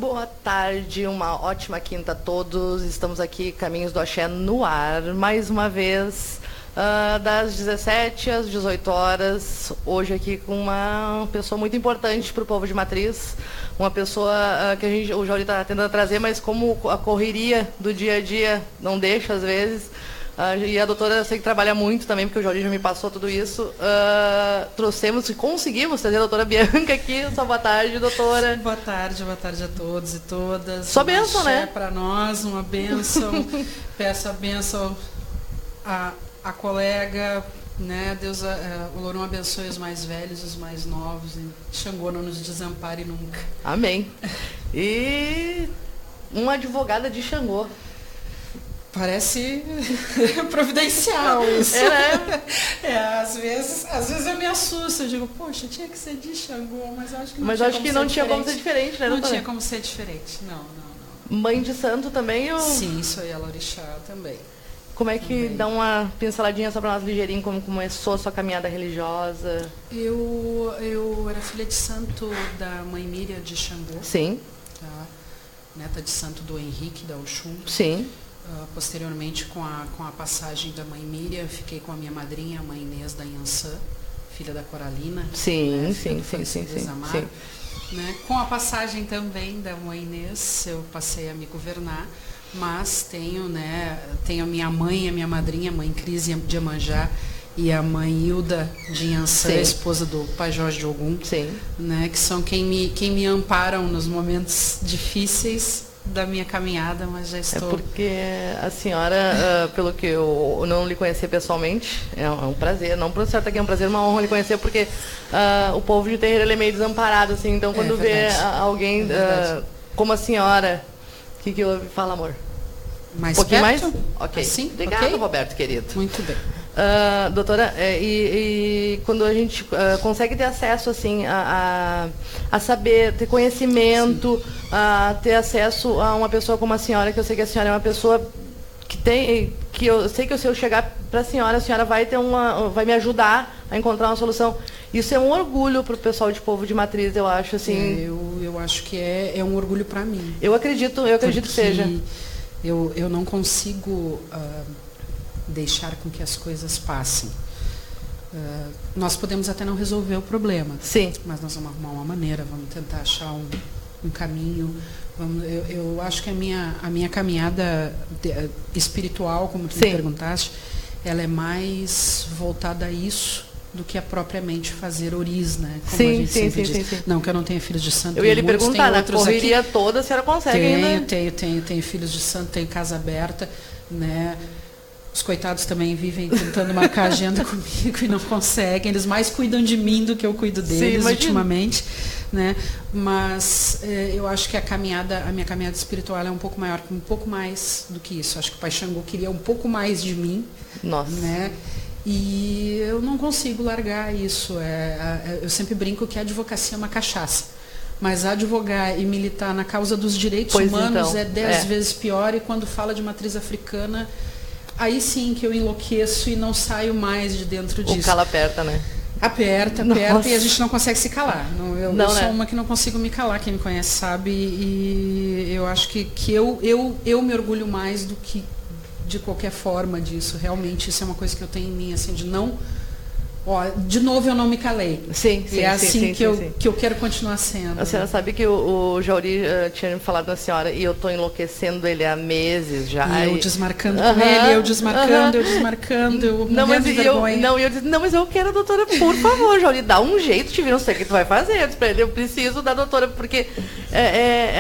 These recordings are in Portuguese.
Boa tarde, uma ótima quinta a todos. Estamos aqui, Caminhos do Axé no ar, mais uma vez, das 17 às 18 horas. Hoje aqui com uma pessoa muito importante para o povo de Matriz, uma pessoa que o Jauri está tentando trazer, mas como a correria do dia a dia não deixa às vezes. E a doutora, eu sei que trabalha muito também, porque o Jauri já me passou tudo isso. Trouxemos e conseguimos trazer a doutora Bianca aqui. Só boa tarde, doutora. Boa tarde a todos e todas. Só bênção, né? Para nós, uma bênção. Peço a bênção a colega, né? Deus, o Lourão abençoe os mais velhos, os mais novos. E Xangô não nos desampare nunca. Amém. E uma advogada de Xangô. Parece providencial isso. Às vezes eu me assusto, eu digo, poxa, tinha que ser de Xangô, mas eu acho que não tinha como ser diferente, né? Não tinha como ser diferente, não. Mãe de santo também? Sim, sou a Lorixá também. Como é que dá uma pinceladinha só para nós ligeirinho, como começou a sua caminhada religiosa? Eu era filha de santo da mãe Miriam de Xangô. Sim. Tá? Neta de santo do Henrique da Oxum. Sim. Posteriormente, com a passagem da mãe Miriam, fiquei com a minha madrinha, a mãe Inês da Iansã, filha da Coralina. Sim, né, sim. Né? Com a passagem também da mãe Inês, eu passei a me governar, mas tenho a minha mãe, a minha madrinha, a mãe Cris de Iemanjá, e a mãe Hilda de Iansã, esposa do pai Jorge de Ogum, né, que são quem me amparam nos momentos difíceis da minha caminhada, mas já estou... É porque a senhora, pelo que eu não lhe conhecia pessoalmente, é um prazer, não por certo aqui é um prazer, uma honra lhe conhecer, porque o povo de terreiro ele é meio desamparado, assim, então quando vê alguém como a senhora, o que eu falo, amor? Mais pouquinho perto? Mais? Ok. Assim? Obrigada, Okay? Roberto, querido. Muito bem. Doutora, e quando a gente consegue ter acesso assim a saber, ter conhecimento, a ter acesso a uma pessoa como a senhora, que eu sei que a senhora é uma pessoa que eu sei que se eu chegar para a senhora vai vai me ajudar a encontrar uma solução. Isso é um orgulho para o pessoal de Povo de Matriz, eu acho assim. Eu acho que é um orgulho para mim. Eu acredito que seja. Eu não consigo deixar com que as coisas passem. Nós podemos até não resolver o problema. Sim. Mas nós vamos arrumar uma maneira, vamos tentar achar um caminho. Eu acho que a minha caminhada espiritual, como tu me perguntaste, ela é mais voltada a isso do que a propriamente fazer oris, né? Como a gente sempre diz. Sim. Não que eu não tenha filhos de santo. Eu ia lhe perguntar, na correria toda, a senhora consegue ainda? Tenho filhos de santo, tenho casa aberta, né? Os coitados também vivem tentando marcar agenda comigo e não conseguem. Eles mais cuidam de mim do que eu cuido deles ultimamente, né? Mas eu acho que a minha caminhada espiritual é um pouco maior, um pouco mais do que isso. Acho que o Pai Xangô queria um pouco mais de mim. Nossa. Né? E eu não consigo largar isso. Eu sempre brinco que a advocacia é uma cachaça. Mas advogar e militar na causa dos direitos humanos então, é 10 vezes pior. E quando fala de matriz africana, aí sim que eu enlouqueço e não saio mais de dentro disso. O calo aperta, né? Aperta e a gente não consegue se calar. Eu sou uma que não consigo me calar, quem me conhece sabe. E eu acho que eu me orgulho mais do que de qualquer forma disso. Realmente isso é uma coisa que eu tenho em mim, assim, de não... de novo eu não me calei. Sim, é assim que eu quero continuar sendo. A senhora sabe que o Jauri tinha me falado da senhora e eu estou enlouquecendo ele há meses já. E eu desmarcando com ele, eu desmarcando, eu morrendo de vergonha. Mas eu quero a doutora, por favor, Jauri, dá um jeito, não sei o que tu vai fazer. Eu disse pra ele, eu preciso da doutora, porque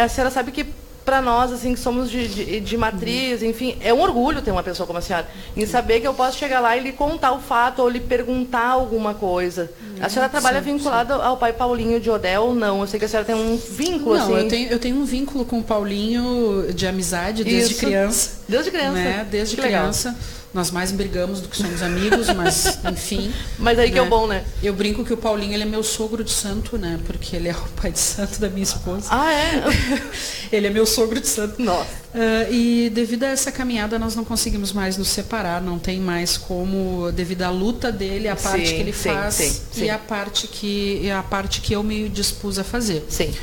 a senhora sabe que para nós, assim, que somos de matriz, enfim, é um orgulho ter uma pessoa como a senhora. Em saber que eu posso chegar lá e lhe contar o fato ou lhe perguntar alguma coisa. A senhora trabalha vinculada ao pai Paulinho de Odel ou não? Eu sei que a senhora tem um vínculo, assim. Não, eu tenho um vínculo com o Paulinho de amizade desde criança. Desde criança? Né? Desde criança. Legal. Nós mais brigamos do que somos amigos, mas enfim. Mas aí que é o bom, né? Eu brinco que o Paulinho ele é meu sogro de santo, né? Porque ele é o pai de santo da minha esposa. Ah, é? Ele é meu sogro de santo. Nossa. E devido a essa caminhada nós não conseguimos mais nos separar, não tem mais como, devido à luta dele, a parte que ele faz e a parte que eu me dispus a fazer. Sim.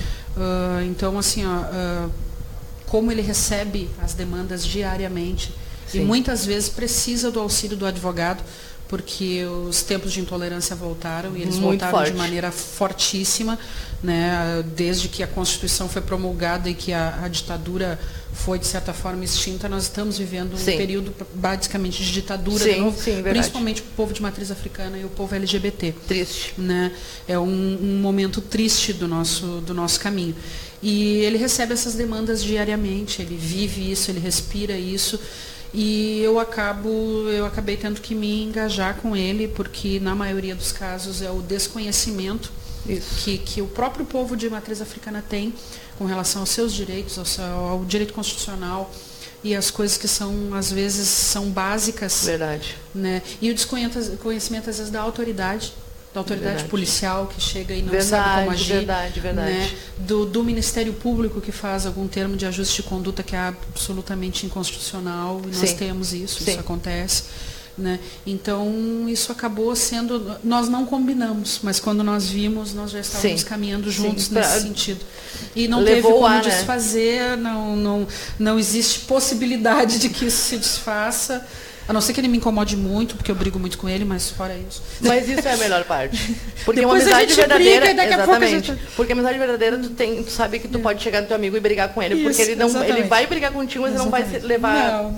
Então, assim, como ele recebe as demandas diariamente, Sim. e muitas vezes precisa do auxílio do advogado, porque os tempos de intolerância voltaram, e eles Muito voltaram forte. de maneira fortíssima, né? Desde que a Constituição foi promulgada e que a ditadura foi, de certa forma, extinta, nós estamos vivendo um período basicamente de ditadura, Sim, de novo, sim, verdade. principalmente para o povo de matriz africana e o povo LGBT. Triste. Né? É um momento triste do nosso caminho. E ele recebe essas demandas diariamente, ele vive isso, ele respira isso. E eu acabei tendo que me engajar com ele, porque na maioria dos casos é o desconhecimento que o próprio povo de matriz africana tem com relação aos seus direitos, ao direito constitucional e as coisas que são, às vezes, são básicas. Verdade. Né? E o desconhecimento, às vezes, da autoridade Verdade. policial que chega e não Verdade, sabe como agir. verdade. Né? Do Ministério Público que faz algum termo de ajuste de conduta que é absolutamente inconstitucional, e nós temos isso, isso acontece. Né? Então, isso acabou sendo... Nós não combinamos, mas quando nós vimos, nós já estávamos caminhando juntos nesse sentido. E não teve como desfazer, não existe possibilidade de que isso se desfaça. A não ser que ele me incomode muito, porque eu brigo muito com ele, mas fora isso. Mas isso é a melhor parte. Porque depois uma amizade verdadeira. Briga, e daqui exatamente. A pouco a gente... Porque a amizade verdadeira, tu sabe que tu pode chegar no teu amigo e brigar com ele. Isso, porque ele vai brigar contigo, mas ele não vai levar.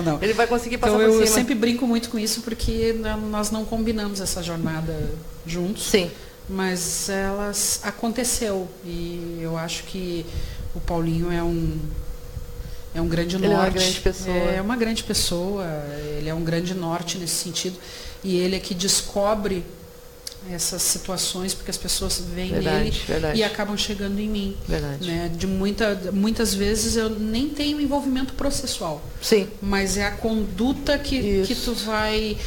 Não. Ele vai conseguir passar então, por cima. Eu sempre brinco muito com isso, porque nós não combinamos essa jornada juntos. Sim. Mas elas aconteceu. E eu acho que o Paulinho é um grande norte. Ele é uma grande pessoa. É uma grande pessoa, ele é um grande norte nesse sentido. E ele é que descobre essas situações, porque as pessoas veem nele e acabam chegando em mim. Verdade. Né? Muitas vezes eu nem tenho envolvimento processual. Sim. Mas é a conduta que tu vai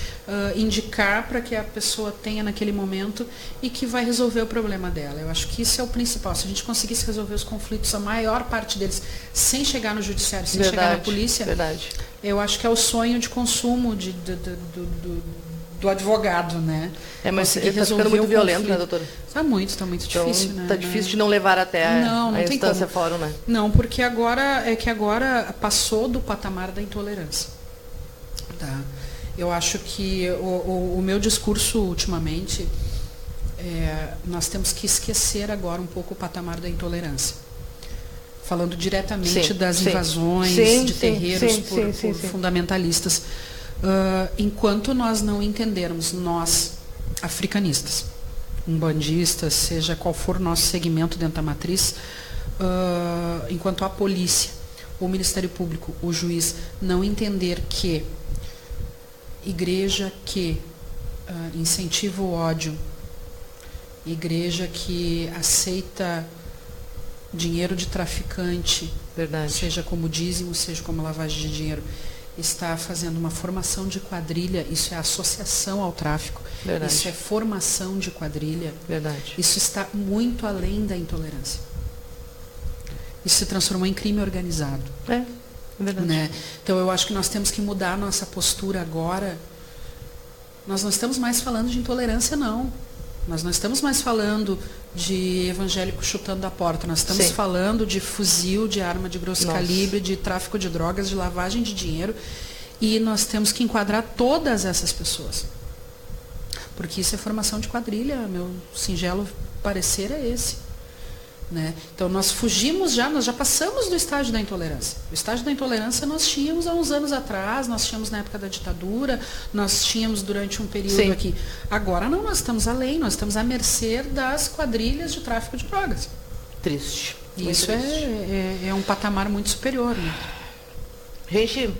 indicar para que a pessoa tenha naquele momento e que vai resolver o problema dela. Eu acho que isso é o principal. Se a gente conseguisse resolver os conflitos, a maior parte deles, sem chegar no judiciário, sem chegar na polícia, eu acho que é o sonho de consumo do advogado, né? Mas está ficando muito violento, né, doutora? Está muito difícil, né? Está difícil de não levar até a instância fórum, né? Não, porque agora passou do patamar da intolerância. Tá? Eu acho que o meu discurso ultimamente, nós temos que esquecer agora um pouco o patamar da intolerância. Falando diretamente das invasões de terreiros por fundamentalistas. Enquanto nós não entendermos, nós, africanistas, umbandistas, seja qual for o nosso segmento dentro da matriz, enquanto a polícia, o Ministério Público, o juiz, não entender que igreja que incentiva o ódio, igreja que aceita dinheiro de traficante, seja como dízimo, seja como lavagem de dinheiro, está fazendo uma formação de quadrilha, isso é associação ao tráfico, isso é formação de quadrilha, isso está muito além da intolerância. Isso se transformou em crime organizado. É verdade. Né? Então eu acho que nós temos que mudar a nossa postura agora. Nós não estamos mais falando de intolerância, não. Nós não estamos mais falando de evangélico chutando a porta. Nós estamos falando de fuzil, de arma de grosso calibre, de tráfico de drogas, de lavagem de dinheiro. E nós temos que enquadrar todas essas pessoas. Porque isso é formação de quadrilha. Meu singelo parecer é esse. Né? Então nós já passamos do estágio da intolerância. O estágio da intolerância nós tínhamos há uns anos atrás, nós tínhamos na época da ditadura, nós tínhamos durante um período aqui. Agora não, nós estamos além, nós estamos à mercê das quadrilhas de tráfico de drogas. Triste. E isso é um patamar muito superior. Né? Gente,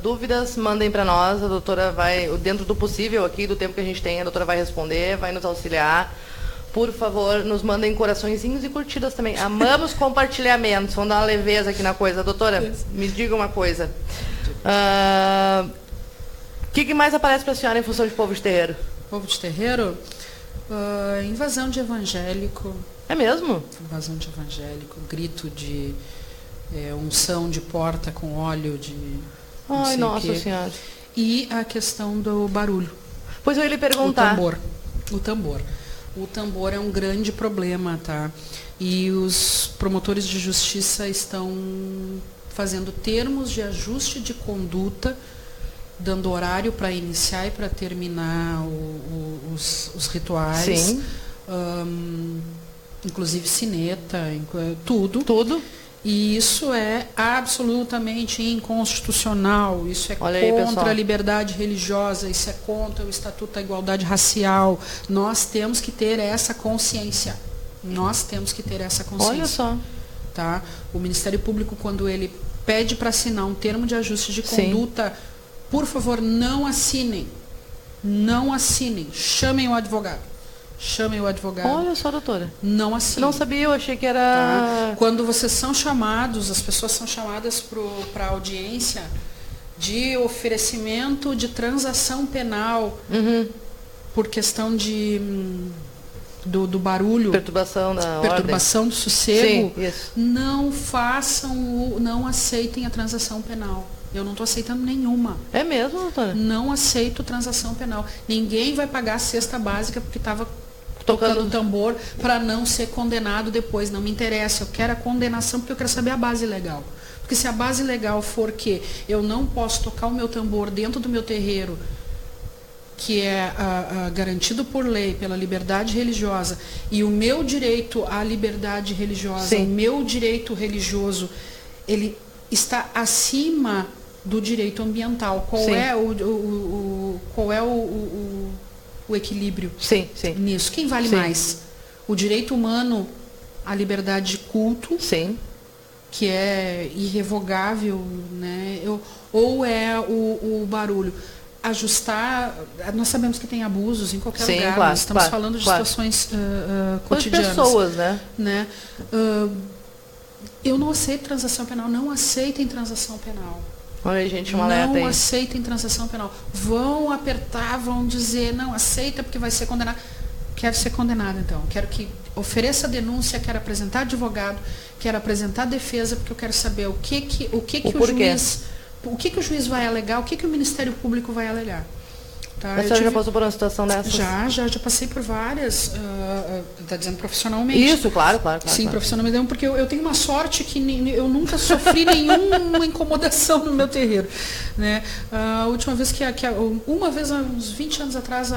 dúvidas, mandem para nós, a doutora vai, dentro do possível aqui, do tempo que a gente tem, a doutora vai responder, vai nos auxiliar. Por favor, nos mandem coraçõezinhos e curtidas também. Amamos compartilhamentos. Vamos dar uma leveza aqui na coisa. Doutora, me diga uma coisa. O que mais aparece para a senhora em função de povo de terreiro? Povo de terreiro? Invasão de evangélico. É mesmo? Invasão de evangélico. Grito de unção de porta com óleo de... Ai, nossa senhora. E a questão do barulho. Pois eu ia lhe perguntar. O tambor. o tambor é um grande problema, tá? E os promotores de justiça estão fazendo termos de ajuste de conduta, dando horário para iniciar e para terminar os rituais. Sim. Inclusive sineta, tudo. Tudo. E isso é absolutamente inconstitucional, isso é contra a liberdade religiosa, isso é contra o Estatuto da Igualdade Racial. Nós temos que ter essa consciência. Nós temos que ter essa consciência. Olha só. Tá? O Ministério Público, quando ele pede para assinar um termo de ajuste de conduta, sim, por favor, não assinem. Não assinem. Chamem o advogado. Chamem o advogado. Olha só, doutora. Não assinem. Não sabia, eu achei que era... Tá? Quando vocês são chamados, as pessoas são chamadas para audiência de oferecimento de transação penal, por questão do barulho. Perturbação da perturbação ordem. Do sossego. Sim, isso. Não aceitem a transação penal. Eu não estou aceitando nenhuma. É mesmo, doutora? Não aceito transação penal. Ninguém vai pagar a cesta básica porque estava tocando tambor para não ser condenado depois. Não me interessa. Eu quero a condenação porque eu quero saber a base legal. Porque se a base legal for que eu não posso tocar o meu tambor dentro do meu terreiro, que é garantido por lei, pela liberdade religiosa, e o meu direito à liberdade religiosa, sim, o meu direito religioso, ele está acima do direito ambiental. Qual sim, é o equilíbrio, sim, sim, nisso? Quem vale, sim, mais? O direito humano à liberdade de culto, sim, que é irrevogável, né? Ou é o barulho? Ajustar, nós sabemos que tem abusos em qualquer, sim, lugar, claro, nós estamos, claro, falando de, claro, situações cotidianas. As pessoas, né? Eu não aceito transação penal, não aceitem transação penal. Olha, gente, uma alerta aí. Não aceitem transação penal. Vão apertar, vão dizer, não aceita porque vai ser condenado. Quero ser condenado, então. Quero que ofereça denúncia, quero apresentar advogado, quero apresentar defesa, porque eu quero saber o que o juiz vai alegar, o que o Ministério Público vai alegar. Tá? A senhora já passou por uma situação dessa? Já passei por várias, está dizendo profissionalmente. Isso, claro. Sim, claro. Profissionalmente, porque eu tenho uma sorte que eu nunca sofri nenhuma incomodação no meu terreiro. Né? A última vez uma vez, há uns 20 anos atrás,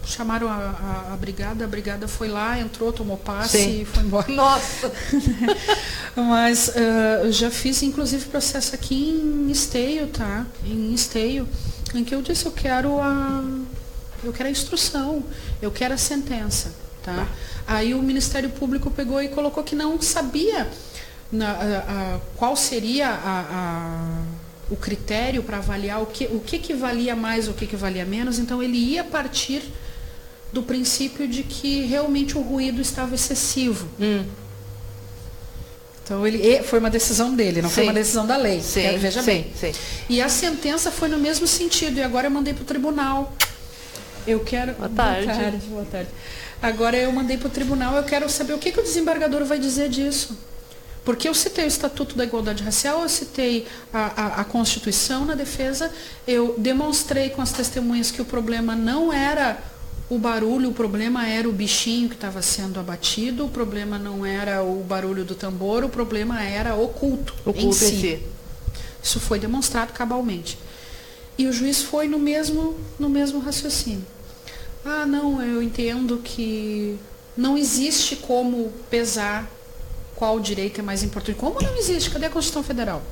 chamaram a brigada foi lá, entrou, tomou passe, sim, e foi embora. Nossa! Mas já fiz, inclusive, processo aqui em Esteio, tá? Em Esteio, em que eu disse, eu quero a instrução, eu quero a sentença, tá? Aí o Ministério Público pegou e colocou que não sabia qual seria o critério para avaliar o que valia mais, o que valia menos. Então ele ia partir do princípio de que realmente o ruído estava excessivo. Então foi uma decisão dele, não, sim, foi uma decisão da lei. Sim, veja, sim, bem. Sim. E a sentença foi no mesmo sentido. E agora eu mandei para o tribunal. Eu quero. Boa tarde. Boa tarde. Agora eu mandei para o tribunal. Eu quero saber o que o desembargador vai dizer disso. Porque eu citei o Estatuto da Igualdade Racial, eu citei a Constituição na defesa, eu demonstrei com as testemunhas que o problema não era o barulho, o problema era o bichinho que estava sendo abatido, o problema não era o barulho do tambor, o problema era o culto em si. Isso foi demonstrado cabalmente. E o juiz foi no mesmo raciocínio. Não, eu entendo que não existe como pesar qual direito é mais importante. Como não existe? Cadê a Constituição Federal?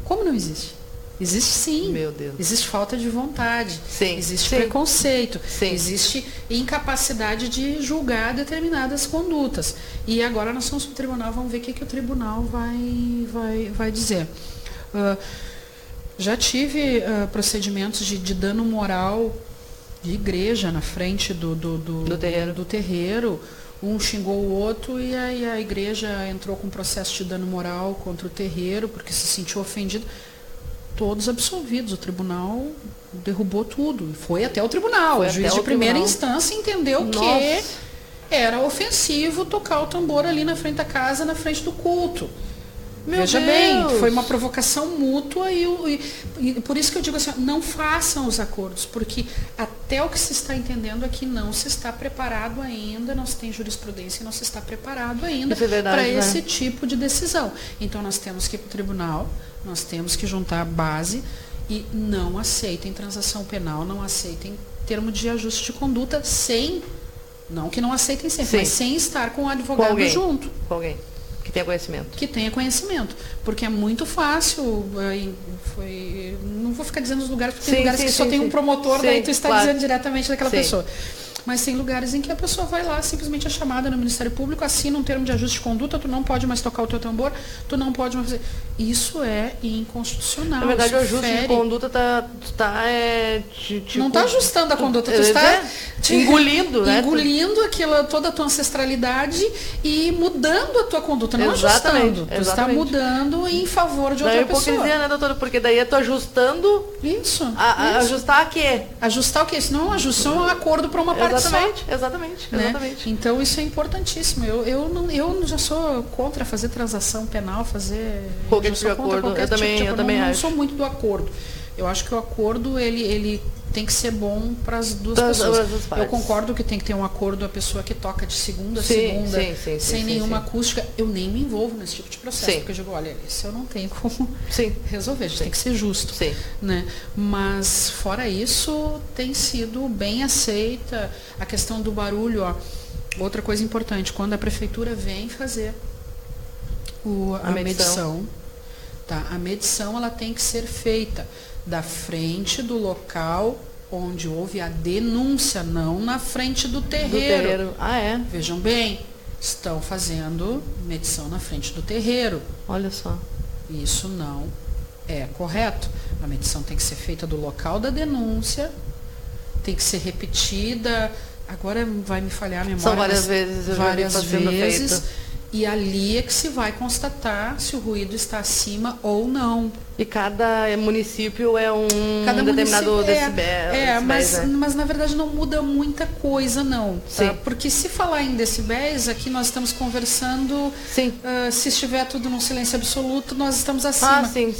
Como não existe? Existe sim. Meu Deus. Existe falta de vontade. Sim. Existe, sim, preconceito. Sim. Existe incapacidade de julgar determinadas condutas. E agora nós somos para o tribunal, vamos ver o que o tribunal vai dizer. Já tive procedimentos de dano moral de igreja na frente do terreiro. Um xingou o outro e aí a igreja entrou com um processo de dano moral contra o terreiro porque se sentiu ofendido. Todos absolvidos. O tribunal derrubou tudo. Foi até o tribunal. O juiz de primeira instância entendeu que era ofensivo tocar o tambor ali na frente da casa, na frente do culto. Veja bem, foi uma provocação mútua e por isso que eu digo assim, não façam os acordos, porque até o que se está entendendo é que não se está preparado ainda, não se tem jurisprudência, não se está preparado ainda para esse tipo de decisão. Então nós temos que ir para o tribunal, nós temos que juntar a base e não aceitem transação penal, não aceitem termo de ajuste de conduta não que não aceitem sempre, mas sem estar com o advogado junto. Com alguém. Que tenha conhecimento. Que tenha conhecimento. Porque é muito fácil. Não vou ficar dizendo os lugares, porque tem lugares que só tem um promotor, daí tu está dizendo diretamente daquela pessoa. Mas tem lugares em que a pessoa vai lá, simplesmente é chamada no Ministério Público, assina um termo de ajuste de conduta, tu não pode mais tocar o teu tambor, tu não pode mais fazer. Isso é inconstitucional. Na verdade, o ajuste de conduta não está ajustando a conduta, tu está engolindo, né? Engolindo toda a tua ancestralidade e mudando a tua conduta, não ajustando. Tu está mudando em favor de outra pessoa. É hipocrisia, né, doutora? Porque daí eu estou ajustando. Isso. Ajustar a quê? Ajustar o quê? Isso não é um ajuste, isso é um acordo para uma parte Exatamente. Então isso é importantíssimo. Eu já sou contra fazer transação penal, fazer qualquer tipo de acordo. Eu também acho. Não sou muito do acordo. Eu acho que o acordo ele tem que ser bom para as duas pessoas. Eu concordo que tem que ter um acordo a pessoa que toca de segunda a segunda, sem nenhuma acústica. Eu nem me envolvo nesse tipo de processo, porque eu digo, olha, isso eu não tenho como resolver, a gente tem que ser justo. Né? Mas fora isso, tem sido bem aceita a questão do barulho. Outra coisa importante, quando a prefeitura vem fazer a medição, a medição ela tem que ser feita da frente do local onde houve a denúncia, não na frente do terreiro. Vejam bem, estão fazendo medição na frente do terreiro. Olha só. Isso não é correto. A medição tem que ser feita do local da denúncia, tem que ser repetida. Agora vai me falhar a memória. São várias vezes, eu já vi sendo feito. E ali é que se vai constatar se o ruído está acima ou não. E cada município é determinado decibéis. Mas na verdade não muda muita coisa, não. Tá? Porque se falar em decibéis, aqui nós estamos conversando, se estiver tudo num silêncio absoluto, nós estamos acima. Sim.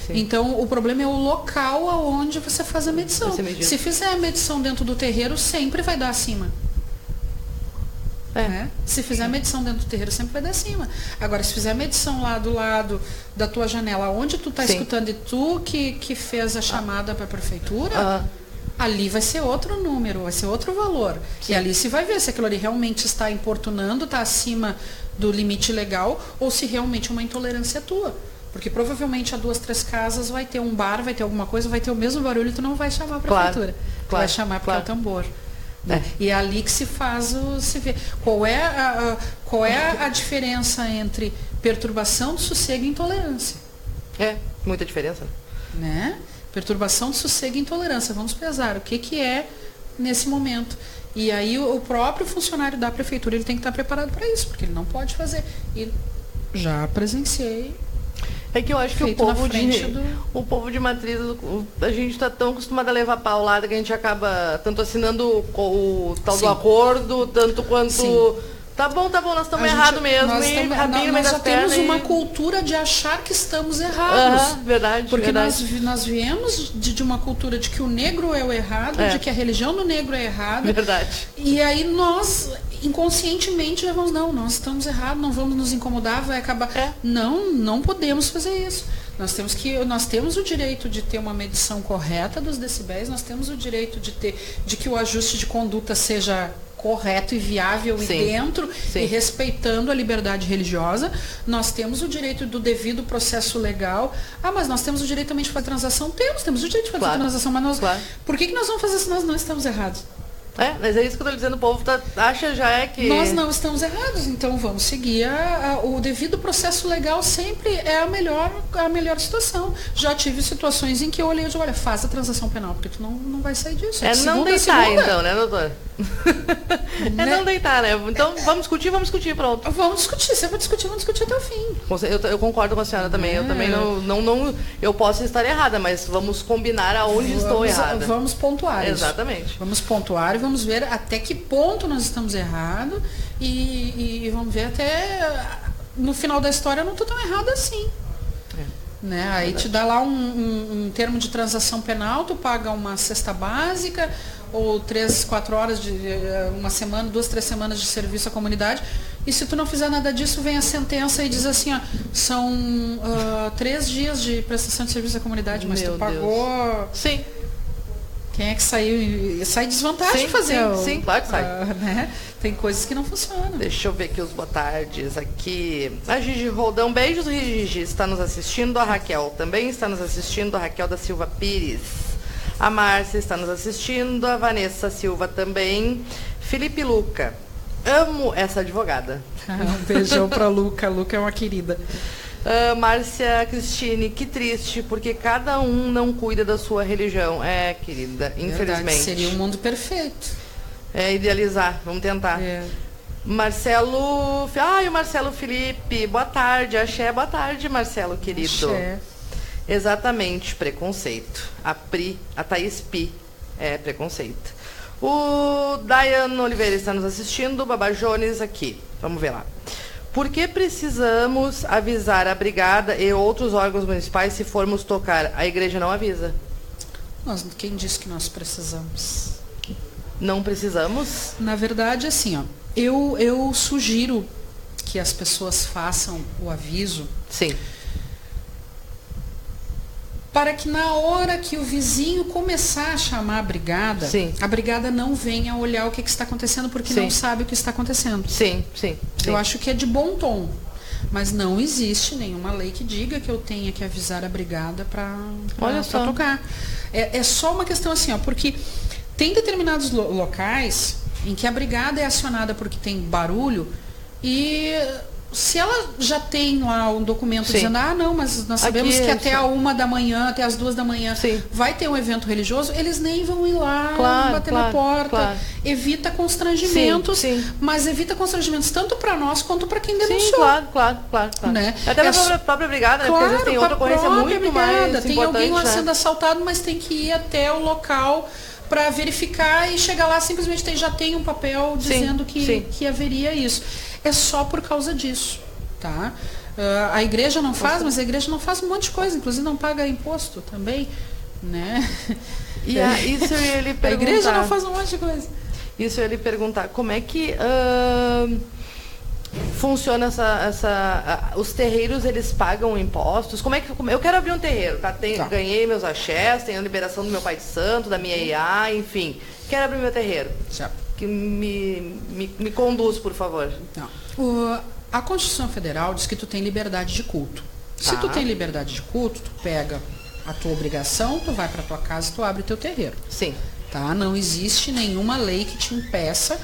Então o problema é o local aonde você faz a medição. Se fizer a medição dentro do terreiro, sempre vai dar acima. Se fizer a medição dentro do terreiro, sempre vai dar acima. Agora, se fizer a medição lá do lado da tua janela, onde tu está escutando e tu que fez a chamada para a prefeitura, ali vai ser outro número, vai ser outro valor. E ali se vai ver se aquilo ali realmente está importunando, está acima do limite legal, ou se realmente é uma intolerância tua. Porque provavelmente a 2, 3 casas vai ter um bar, vai ter alguma coisa, vai ter o mesmo barulho e tu não vai chamar a prefeitura. Tu vai chamar porque é o tambor. E é ali que se vê. Qual é a diferença entre perturbação do sossego e intolerância? Muita diferença. Né? Perturbação do sossego e intolerância. Vamos pesar o que é nesse momento. E aí o próprio funcionário da prefeitura ele tem que estar preparado para isso, porque ele não pode fazer. E já presenciei. É que eu acho que o povo de Matriz, a gente está tão acostumado a levar paulada que a gente acaba tanto assinando o tal do acordo, tanto quanto... Tá bom, nós estamos errados mesmo. Nós já temos uma cultura de achar que estamos errados. Verdade. Porque nós viemos de uma cultura de que o negro é o errado, de que a religião do negro é errada. Verdade. E aí nós... inconscientemente nós estamos errados, não vamos nos incomodar, vai acabar. Não podemos fazer isso. Nós temos o direito de ter uma medição correta dos decibéis, nós temos o direito de que o ajuste de conduta seja correto e viável e dentro e respeitando a liberdade religiosa. Nós temos o direito do devido processo legal. Mas nós temos o direito também de fazer transação? Temos o direito de fazer transação, mas por que nós vamos fazer se nós não estamos errados? Mas é isso que eu estou dizendo, o povo acha que... Nós não estamos errados, então vamos seguir o devido processo legal sempre é a melhor situação. Já tive situações em que eu olhei e disse, olha, faz a transação penal, porque tu não vai sair disso. Não deitar então, né, doutora? Não deitar, né? Então vamos discutir, pronto. Vamos discutir, se é para discutir, vamos discutir até o fim. Eu concordo com a senhora também, eu também não eu posso estar errada, mas vamos combinar aonde estou errada. Vamos pontuar isso. Exatamente. Vamos pontuar e vamos ver até que ponto nós estamos errados e vamos ver até no final da história não estou tão errada assim. Né? Aí te dá lá um termo de transação penal, tu paga uma cesta básica, ou 3, 4 horas de uma semana, 2, 3 semanas de serviço à comunidade, e se tu não fizer nada disso, vem a sentença e diz assim, ó, são 3 dias de prestação de serviço à comunidade, mas tu pagou. Deus. Sim. Quem é que saiu? Sai desvantagem de fazer. Sim, claro que sai. Né? Tem coisas que não funcionam. Deixa eu ver aqui os boa tardes aqui. A Gigi Roldão, beijos, Gigi, está nos assistindo. A Raquel também está nos assistindo. A Raquel da Silva Pires. A Márcia está nos assistindo. A Vanessa Silva também. Felipe Luca. Amo essa advogada. Um beijão para Luca. Luca é uma querida. Márcia Cristine, que triste, porque cada um não cuida da sua religião. É, querida, infelizmente. Verdade, seria um mundo perfeito. É, idealizar, vamos tentar. Marcelo. Ai, o Marcelo Felipe, boa tarde, axé, boa tarde, Marcelo, querido. Axé. Exatamente, preconceito. A Thaís Pi, preconceito. O Daiane Oliveira está nos assistindo, o Baba Jones aqui, vamos ver lá. Por que precisamos avisar a brigada e outros órgãos municipais se formos tocar? A igreja não avisa. Quem disse que nós precisamos? Não precisamos? Na verdade, assim, ó, eu sugiro que as pessoas façam o aviso. Sim. Para que na hora que o vizinho começar a chamar a brigada, sim, a brigada não venha olhar o que está acontecendo, porque sim, não sabe o que está acontecendo. Sim, sim, sim. Eu acho que é de bom tom. Mas não existe nenhuma lei que diga que eu tenha que avisar a brigada para tocar. É só uma questão assim, ó, porque tem determinados locais em que a brigada é acionada porque tem barulho e se ela já tem lá um documento, sim, dizendo, não, mas nós sabemos que até a 1 da manhã, até as 2 da manhã, sim, vai ter um evento religioso, eles nem vão ir lá, bater na porta. Evita constrangimentos, sim, sim, mas evita constrangimentos tanto para nós quanto para quem denunciou. Sim, claro. Né? Até a própria brigada, claro, né? Porque às vezes tem outra ocorrência muito mais tem alguém lá, né, sendo assaltado, mas tem que ir até o local para verificar e chegar lá simplesmente já tem um papel dizendo que haveria isso. É só por causa disso, tá? A igreja não faz, mas a igreja não faz um monte de coisa, inclusive não paga imposto também, né? E isso eu ia lhe perguntar. A igreja não faz um monte de coisa. Isso eu ia lhe perguntar, como é que funciona os terreiros, eles pagam impostos? Eu quero abrir um terreiro, tá? Ganhei meus axés, tenho a liberação do meu pai de santo, da minha IA, enfim. Quero abrir meu terreiro. Certo. Que me conduz, por favor. A Constituição Federal diz que tu tem liberdade de culto. Se tu tem liberdade de culto, tu pega a tua obrigação, tu vai para tua casa e tu abre o teu terreiro. Sim. Tá? Não existe nenhuma lei que te impeça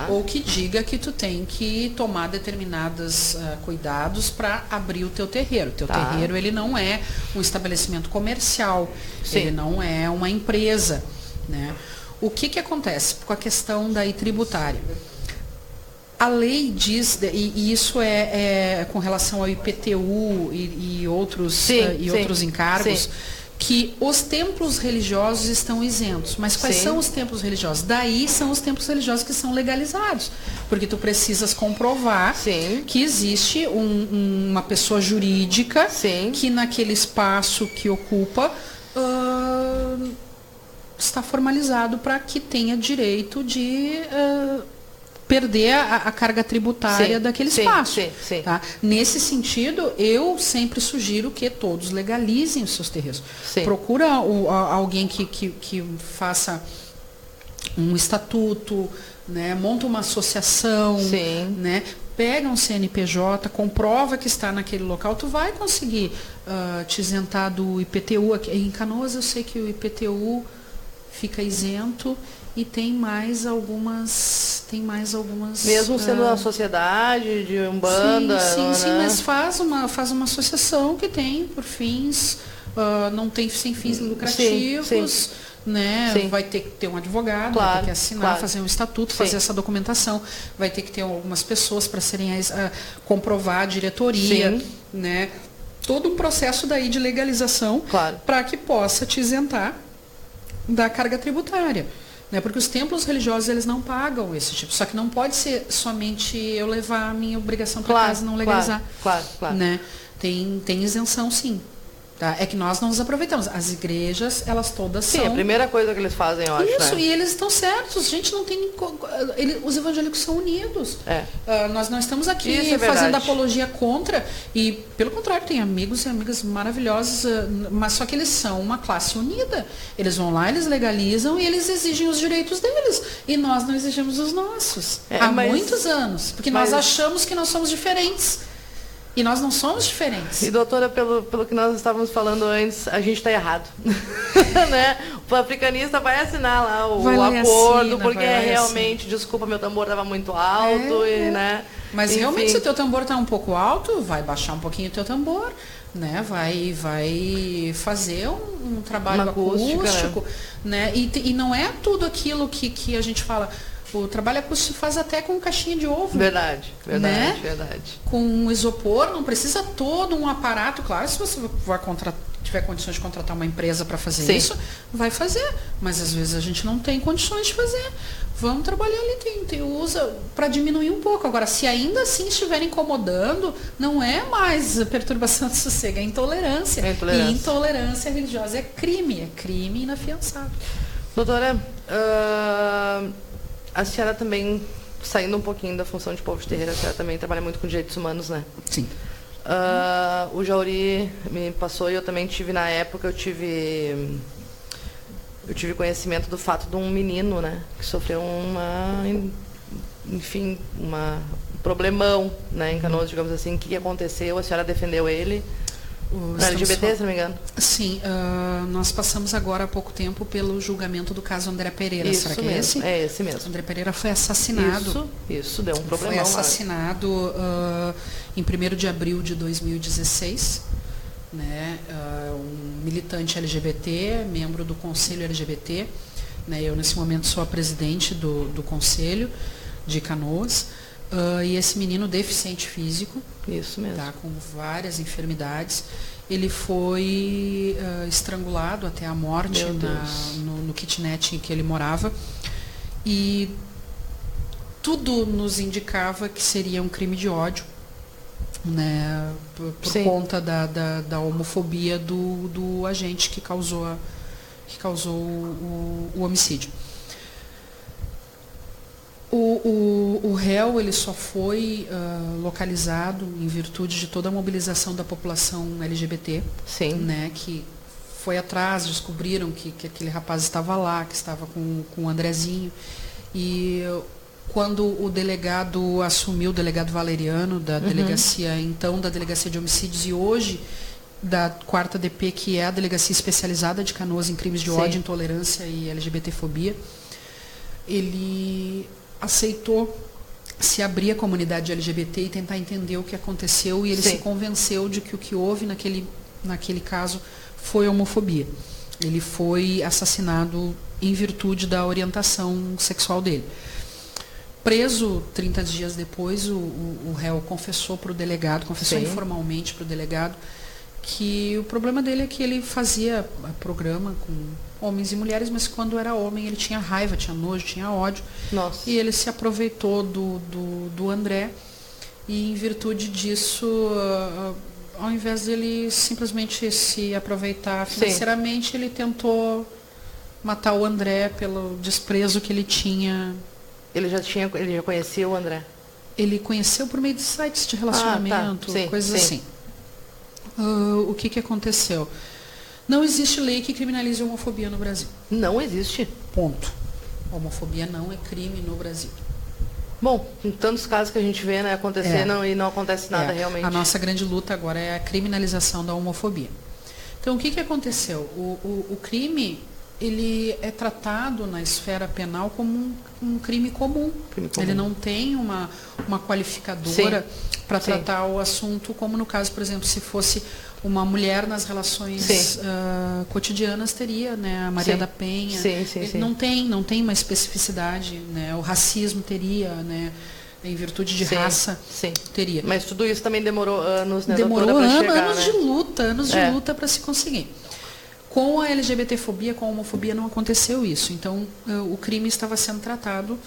ou que diga que tu tem que tomar determinados cuidados para abrir o teu terreiro. O teu terreiro, ele não é um estabelecimento comercial, sim, ele não é uma empresa, né? O que acontece com a questão daí tributária? A lei diz, e isso é com relação ao IPTU e outros encargos, sim, que os templos religiosos estão isentos. Mas quais são os templos religiosos? Daí são os templos religiosos que são legalizados. Porque tu precisas comprovar, sim, que existe uma pessoa jurídica, sim, que naquele espaço que ocupa está formalizado para que tenha direito de perder a carga tributária, sim, daquele espaço. Sim, sim. Tá? Nesse sentido, eu sempre sugiro que todos legalizem os seus terreiros. Sim. Procura alguém que faça um estatuto, né? Monta uma associação, sim, né? Pega um CNPJ, comprova que está naquele local, tu vai conseguir te isentar do IPTU. Em Canoas eu sei que o IPTU fica isento e tem mais algumas. Mesmo sendo uma sociedade de umbanda. Sim, mas faz uma associação que tem por fins, não tem sem fins lucrativos, sim, né? Sim. Vai ter que ter um advogado, claro, vai ter que assinar, fazer um estatuto, sim, fazer essa documentação, vai ter que ter algumas pessoas para serem comprovar a diretoria, sim, né? Todo um processo daí de legalização, claro, para que possa te isentar da carga tributária. né? Porque os templos religiosos, eles não pagam esse tipo. Só que não pode ser somente eu levar a minha obrigação para casa e não legalizar. Claro. Né? Tem isenção, sim. Tá? É que nós não nos aproveitamos. As igrejas, elas todas são... Sim, a primeira coisa que eles fazem, eu acho. Isso, né? E eles estão certos. A gente não tem... Os evangélicos são unidos. Nós não estamos aqui fazendo apologia contra. E, pelo contrário, tem amigos e amigas maravilhosos, mas só que eles são uma classe unida. Eles vão lá, eles legalizam e eles exigem os direitos deles. E nós não exigimos os nossos. Há muitos anos. Porque nós achamos que nós somos diferentes. E nós não somos diferentes. E, doutora, pelo que nós estávamos falando antes, a gente está errado. Né? O africanista vai assinar lá o acordo, porque realmente, desculpa, meu tambor estava muito alto. Né? Mas enfim, realmente, se o teu tambor está um pouco alto, vai baixar um pouquinho o teu tambor. Né? Vai fazer um trabalho acústico. Né? E não é tudo aquilo que a gente fala... O trabalho acústico se faz até com caixinha de ovo. Verdade. Né? Com isopor, não precisa todo um aparato. Claro, se você tiver condições de contratar uma empresa para fazer isso, vai fazer. Mas às vezes a gente não tem condições de fazer. Vamos trabalhar ali, usa para diminuir um pouco. Agora, se ainda assim estiver incomodando, não é mais perturbação de sossego, é intolerância. E intolerância religiosa é crime inafiançável. Doutora, a senhora também, saindo um pouquinho da função de povo de terreiro, a senhora também trabalha muito com direitos humanos, né? Sim. O Jauri me passou e eu também tive na época, eu tive conhecimento do fato de um menino, né? Que sofreu um problemão, né, em Canoas, digamos assim. O que aconteceu? A senhora defendeu ele? LGBT, se não me engano. Sim, nós passamos agora há pouco tempo pelo julgamento do caso André Pereira. Isso será que mesmo, é esse? É esse mesmo. André Pereira foi assassinado. Isso deu um problemão. Foi assassinado em 1º de abril de 2016. Né, um militante LGBT, membro do Conselho LGBT. Né, eu, nesse momento, sou a presidente do Conselho de Canoas. E esse menino deficiente físico, isso mesmo, tá, com várias enfermidades, ele foi estrangulado até a morte no kitnet em que ele morava, e tudo nos indicava que seria um crime de ódio, né, por conta da homofobia do agente que causou o homicídio. O réu, ele só foi localizado em virtude de toda a mobilização da população LGBT. Sim. Né, que foi atrás, descobriram que aquele rapaz estava lá, que estava com o Andrezinho. E quando o delegado assumiu, o delegado Valeriano, da delegacia, então da Delegacia de Homicídios, e hoje da 4ª DP, que é a Delegacia Especializada de Canoas em Crimes de Ódio, Intolerância e LGBTfobia, ele aceitou se abrir à comunidade LGBT e tentar entender o que aconteceu, e ele se convenceu de que o que houve naquele caso foi homofobia. Ele foi assassinado em virtude da orientação sexual dele. Preso 30 dias depois, o réu confessou para o delegado, confessou informalmente para o delegado, que o problema dele é que ele fazia programa com homens e mulheres, mas quando era homem ele tinha raiva, tinha nojo, tinha ódio. Nossa. E ele se aproveitou do André, e em virtude disso, ao invés dele simplesmente se aproveitar financeiramente, ele tentou matar o André pelo desprezo que ele tinha. Ele já conhecia o André? Ele conheceu por meio de sites de relacionamento, coisas assim. O que aconteceu? Não existe lei que criminalize a homofobia no Brasil. Não existe? Ponto. A homofobia não é crime no Brasil. Bom, em tantos casos que a gente vê, né, acontecendo e não acontece nada realmente. A nossa grande luta agora é a criminalização da homofobia. Então, o que aconteceu? O crime, ele é tratado na esfera penal como um crime comum. Ele não tem uma qualificadora para tratar o assunto, como no caso, por exemplo, se fosse uma mulher nas relações cotidianas, teria, né, a Maria da Penha. Não tem uma especificidade, né, o racismo teria, né, em virtude de raça, teria. Mas tudo isso também demorou anos, né, demorou doutora, para chegar, anos de luta para se conseguir. Com a LGBTfobia, com a homofobia, não aconteceu isso. Então, o crime estava sendo tratado.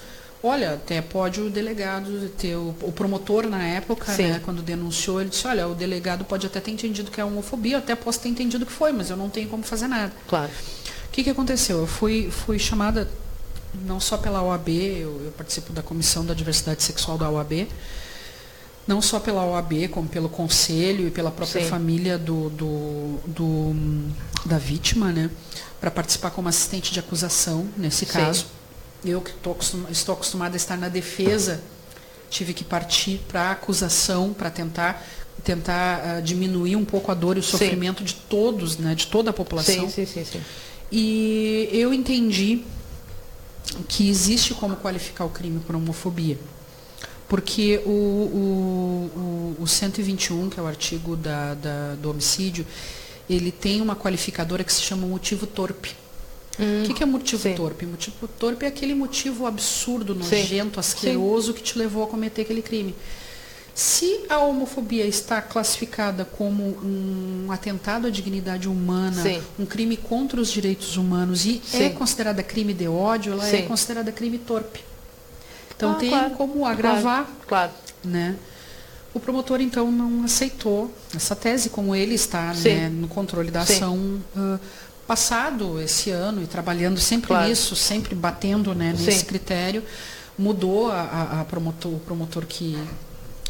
Olha, até pode o delegado ter o promotor na época, né, quando denunciou, ele disse, olha, o delegado pode até ter entendido que é homofobia, eu até posso ter entendido que foi, mas eu não tenho como fazer nada. Claro. O que aconteceu? Eu fui chamada não só pela OAB, eu participo da Comissão da Diversidade Sexual da OAB, não só pela OAB, como pelo conselho e pela própria família da vítima, né, para participar como assistente de acusação nesse caso. Eu que estou acostumada a estar na defesa, tive que partir para a acusação, para tentar diminuir um pouco a dor e o sofrimento de todos, né, de toda a população. Sim. E eu entendi que existe como qualificar o crime por homofobia. Porque o 121, que é o artigo do homicídio, ele tem uma qualificadora que se chama motivo torpe. O que é motivo torpe? Motivo torpe é aquele motivo absurdo, nojento, asqueroso que te levou a cometer aquele crime. Se a homofobia está classificada como um atentado à dignidade humana, um crime contra os direitos humanos e é considerada crime de ódio, ela é considerada crime torpe. Então tem como agravar. Claro. Né? O promotor, então, não aceitou essa tese, como ele está, né, no controle da ação passado esse ano e trabalhando sempre nisso, sempre batendo, né, nesse critério, mudou o promotor que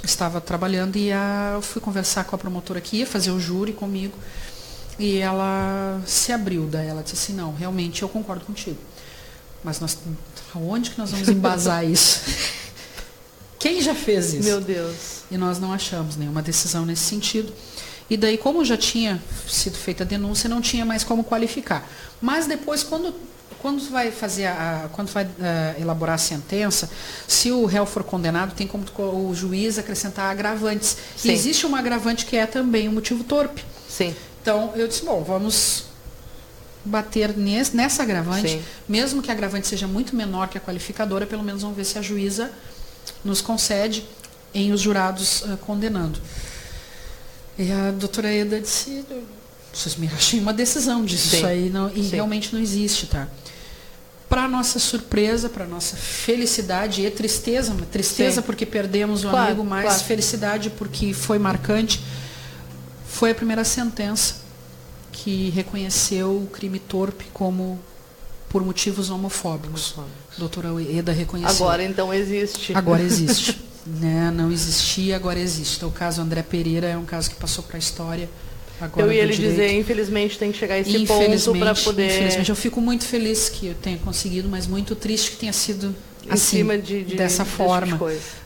estava trabalhando e eu fui conversar com a promotora que ia fazer o júri comigo e ela se abriu daí, ela disse assim, não, realmente eu concordo contigo, mas aonde que nós vamos embasar isso? Quem já fez isso? Meu Deus. E nós não achamos nenhuma decisão nesse sentido. E daí, como já tinha sido feita a denúncia, não tinha mais como qualificar. Mas depois, quando vai elaborar a sentença, se o réu for condenado, tem como o juiz acrescentar agravantes. E existe uma agravante que é também um motivo torpe. Então, eu disse, bom, vamos bater nessa agravante, mesmo que a agravante seja muito menor que a qualificadora, pelo menos vamos ver se a juíza nos concede em os jurados condenando. E a doutora Eda disse, vocês me acham uma decisão disso, isso aí não, e realmente não existe, tá? Para nossa surpresa, para nossa felicidade e tristeza porque perdemos o amigo, mas felicidade porque foi marcante, foi a primeira sentença que reconheceu o crime torpe como por motivos homofóbicos. A doutora Eda reconheceu. Agora então existe. Agora existe. Né? Não existia, agora existe. Então, o caso André Pereira é um caso que passou para a história. Agora eu ia lhe dizer, infelizmente tem que chegar a esse ponto para poder... Infelizmente, eu fico muito feliz que eu tenha conseguido, mas muito triste que tenha sido assim, dessa forma.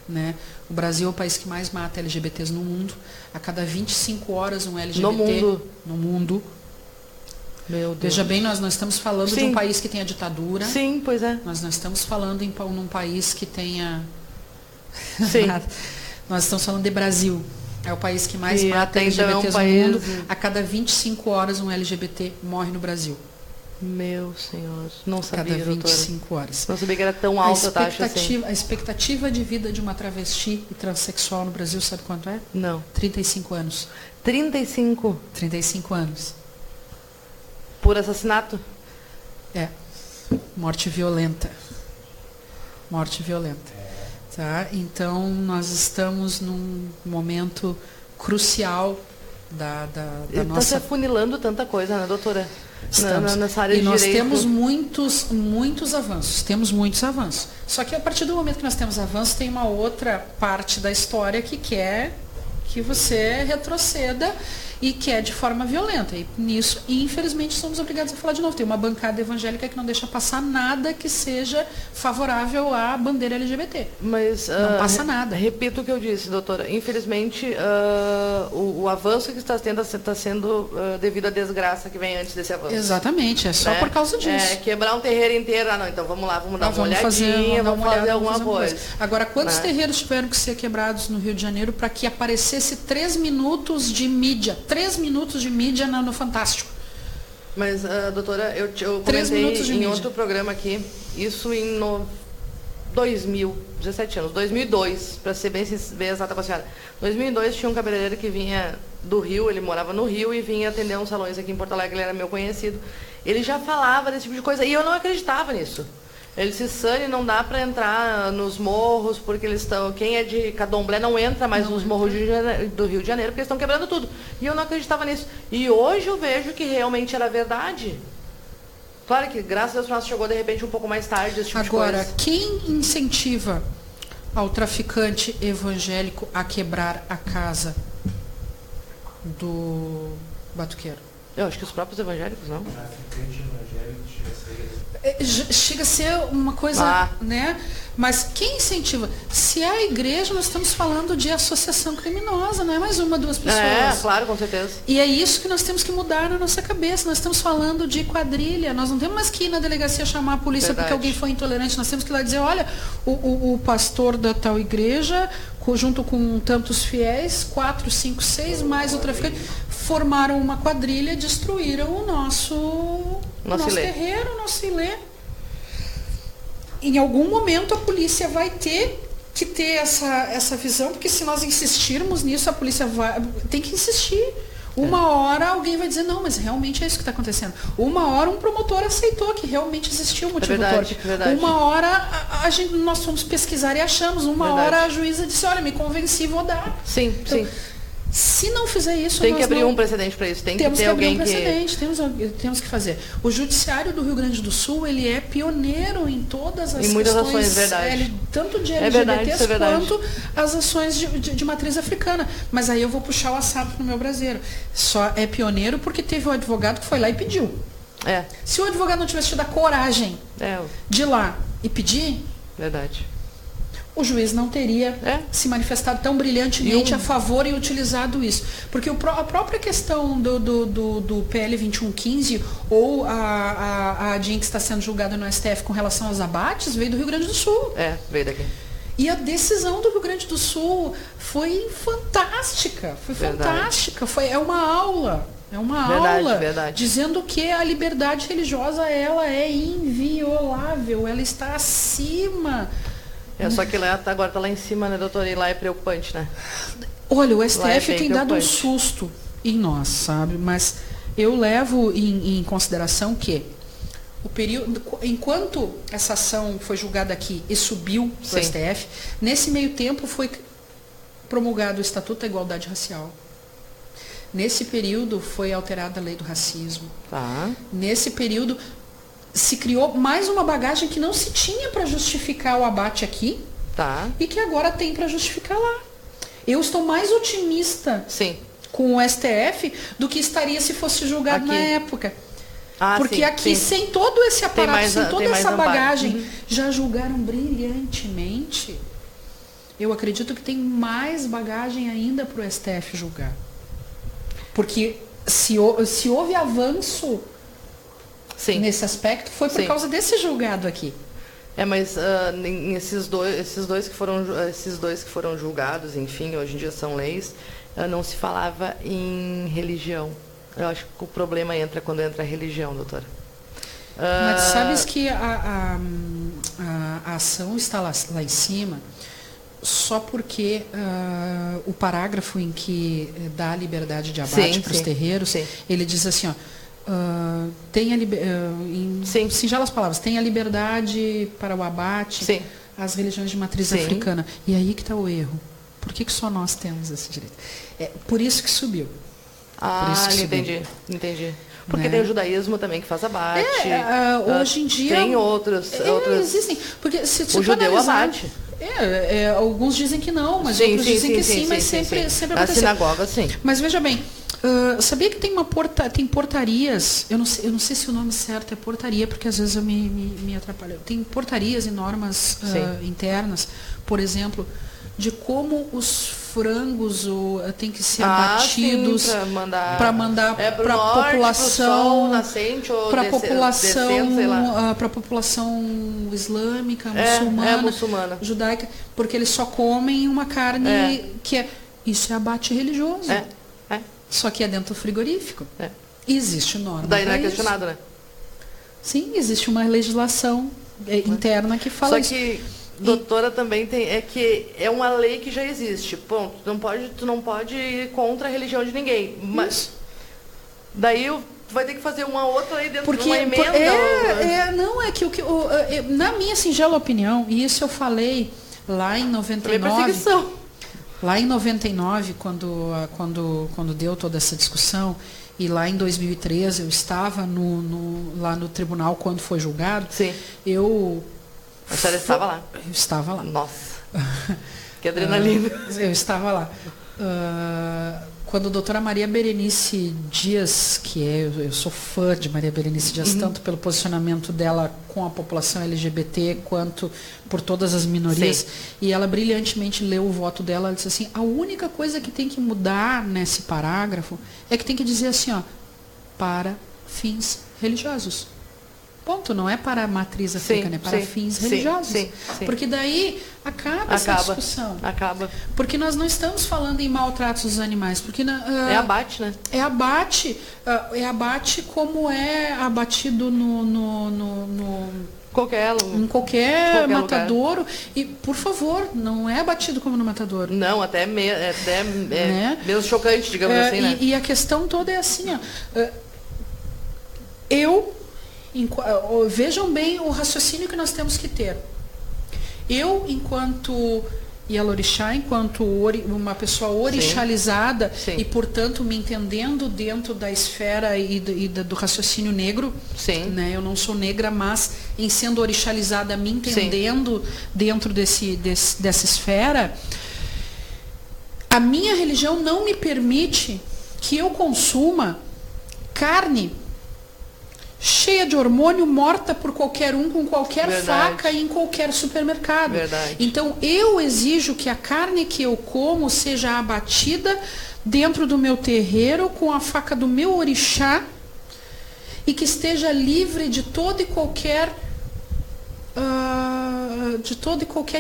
Né? O Brasil é o país que mais mata LGBTs no mundo. A cada 25 horas um LGBT no mundo. Meu Deus. Veja bem, nós não estamos falando de um país que tenha ditadura. Sim, pois é. Nós não estamos falando num país que tenha... Nós estamos falando de Brasil. É o país que mais mata LGBTs no mundo. A cada 25 horas um LGBT morre no Brasil. Meu Senhor, não sabia, cada 25 horas. Não sabia que era tão alta a taxa assim. A expectativa de vida de uma travesti e transexual no Brasil, sabe quanto é? Não. 35 anos. 35? 35 anos. Por assassinato? É. Morte violenta. Morte violenta. Tá? Então, nós estamos num momento crucial da nossa... Está se afunilando tanta coisa, né, doutora? Nessa área e de nós direito. Temos muitos avanços. Temos muitos avanços. Só que a partir do momento que nós temos avanços, tem uma outra parte da história que quer que você retroceda e que é de forma violenta. E nisso, infelizmente, somos obrigados a falar de novo. Tem uma bancada evangélica que não deixa passar nada que seja favorável à bandeira LGBT. Mas não passa nada. Repito o que eu disse, doutora. Infelizmente, o avanço que está tendo está sendo devido à desgraça que vem antes desse avanço. Exatamente, é só por causa disso. É quebrar um terreiro inteiro. Ah, não, então vamos lá, vamos dar uma olhadinha, vamos fazer alguma coisa. Agora, quantos terreiros tiveram que ser quebrados no Rio de Janeiro para que aparecesse 3 minutos de mídia? 3 minutos de mídia no Fantástico. Mas, doutora, eu comentei em outro programa aqui, isso em 17 anos, 2002, para ser bem exata para a senhora. 2002 tinha um cabeleireiro que vinha do Rio, ele morava no Rio e vinha atender uns salões aqui em Porto Alegre, ele era meu conhecido. Ele já falava desse tipo de coisa e eu não acreditava nisso. Ele disse, Sani, não dá para entrar nos morros, porque eles estão... Quem é de Candomblé não entra mais nos morros do Rio de Janeiro, porque eles estão quebrando tudo. E eu não acreditava nisso. E hoje eu vejo que realmente era verdade. Claro que, graças a Deus, nós chegou, de repente, um pouco mais tarde esse tipo de coisa. Agora, quem incentiva ao traficante evangélico a quebrar a casa do batuqueiro? Eu acho que os próprios evangélicos, não? Traficante evangélico chega a ser uma coisa, né? Mas quem incentiva? Se é a igreja, nós estamos falando de associação criminosa, não é mais uma, duas pessoas. É, claro, com certeza. E é isso que nós temos que mudar na nossa cabeça. Nós estamos falando de quadrilha. Nós não temos mais que ir na delegacia chamar a polícia porque alguém foi intolerante. Nós temos que ir lá dizer, olha, o pastor da tal igreja, junto com tantos fiéis, 4, 5, 6, mais o traficante, formaram uma quadrilha, destruíram o nosso terreiro, o nosso ilê. Em algum momento a polícia vai ter que ter essa visão, porque se nós insistirmos nisso, a polícia tem que insistir. Uma hora alguém vai dizer, não, mas realmente é isso que está acontecendo. Uma hora um promotor aceitou que realmente existia um motivo torpe. Uma hora nós fomos pesquisar e achamos. Uma hora a juíza disse, olha, me convenci, vou dar. Sim, então, sim. Se não fizer isso, tem que abrir um precedente para isso. Temos que abrir um precedente. Temos que fazer. O Judiciário do Rio Grande do Sul, ele é pioneiro em todas as muitas questões, ações, verdade. Tanto de LGBTs quanto as ações de matriz africana. Mas aí eu vou puxar o assado no meu braseiro. Só é pioneiro porque teve um advogado que foi lá e pediu. Se o advogado não tivesse tido a coragem de ir lá e pedir, verdade, o juiz não teria se manifestado tão brilhantemente a favor e utilizado isso. Porque a própria questão do PL 2115 ou a DIN que está sendo julgada no STF com relação aos abates veio do Rio Grande do Sul. Veio daqui. E a decisão do Rio Grande do Sul foi fantástica. É uma aula. É uma aula dizendo que a liberdade religiosa ela é inviolável, ela está acima. Só que lá, agora está lá em cima, né, doutora? E lá é preocupante, né? Olha, o STF tem dado um susto em nós, sabe? Mas eu levo em consideração que o período, enquanto essa ação foi julgada aqui e subiu para o STF, nesse meio tempo foi promulgado o Estatuto da Igualdade Racial. Nesse período foi alterada a lei do racismo. Nesse período se criou mais uma bagagem que não se tinha para justificar o abate aqui e que agora tem para justificar lá. Eu estou mais otimista com o STF do que estaria se fosse julgado aqui na época. Porque aqui, sem todo esse aparato, sem toda essa bagagem, já julgaram brilhantemente. Eu acredito que tem mais bagagem ainda para o STF julgar. Porque se houve avanço nesse aspecto, foi por causa desse julgado aqui. Mas esses dois que foram julgados, enfim, hoje em dia são leis, não se falava em religião. Eu acho que o problema entra quando entra a religião, doutora. Mas sabes que a ação está lá em cima só porque o parágrafo em que dá a liberdade de abate para os terreiros, ele diz assim, em singelas palavras, tem a liberdade para o abate às religiões de matriz africana. E aí que está o erro. Por que só nós temos esse direito? É por isso que subiu. Entendi. Porque tem o judaísmo também que faz abate. Hoje em dia tem outros existem. Porque se o judeu abate. Alguns dizem que não, mas outros dizem que sim, mas sempre aconteceu. Na sinagoga, sim. Mas veja bem, sabia que tem portarias, eu não sei se o nome certo é portaria, porque às vezes eu me atrapalho. Tem portarias e normas internas, por exemplo, de como os frangos tem que ser abatidos para mandar para a população nascente ou para a população islâmica, muçulmana, judaica, porque eles só comem uma carne isso é abate religioso. Só que é dentro do frigorífico. Existe norma. Daí não é questionado, né? Sim, existe uma legislação interna que fala isso. Doutora, também tem, é que é uma lei que já existe, ponto. Tu não pode ir contra a religião de ninguém. Mas daí tu vai ter que fazer uma outra lei dentro de uma emenda. Não, é que na minha singela opinião, e isso eu falei lá em 99. Lá em 99, quando deu toda essa discussão, e lá em 2013 eu estava lá no tribunal quando foi julgado. Sim. A senhora estava lá? Eu estava lá. Nossa, que adrenalina. Eu estava lá. Quando a doutora Maria Berenice Dias, eu sou fã de Maria Berenice Dias, tanto pelo posicionamento dela com a população LGBT, quanto por todas as minorias, sim, e ela brilhantemente leu o voto dela, ela disse assim, a única coisa que tem que mudar nesse parágrafo é que tem que dizer assim, ó, para fins religiosos. Ponto, não é para a matriz africana, é para fins religiosos. Sim. Porque daí acaba essa discussão. Acaba. Porque nós não estamos falando em maltratos dos animais. Porque, é abate, né? É abate como é abatido em qualquer matadouro. Lugar. E, por favor, não é abatido como no matadouro. Não, até né? Meio chocante, digamos assim, né? E a questão toda é assim, ó. Vejam bem o raciocínio que nós temos que ter. Eu, enquanto Yalorixá, enquanto uma pessoa orixalizada, sim, e, portanto, me entendendo dentro da esfera e do raciocínio negro, sim, né? Eu não sou negra, mas em sendo orixalizada, me entendendo, sim, dentro dessa esfera, a minha religião não me permite que eu consuma carne cheia de hormônio, morta por qualquer um, com qualquer faca e em qualquer supermercado. Verdade. Então, eu exijo que a carne que eu como seja abatida dentro do meu terreiro, com a faca do meu orixá, e que esteja livre de toda e qualquer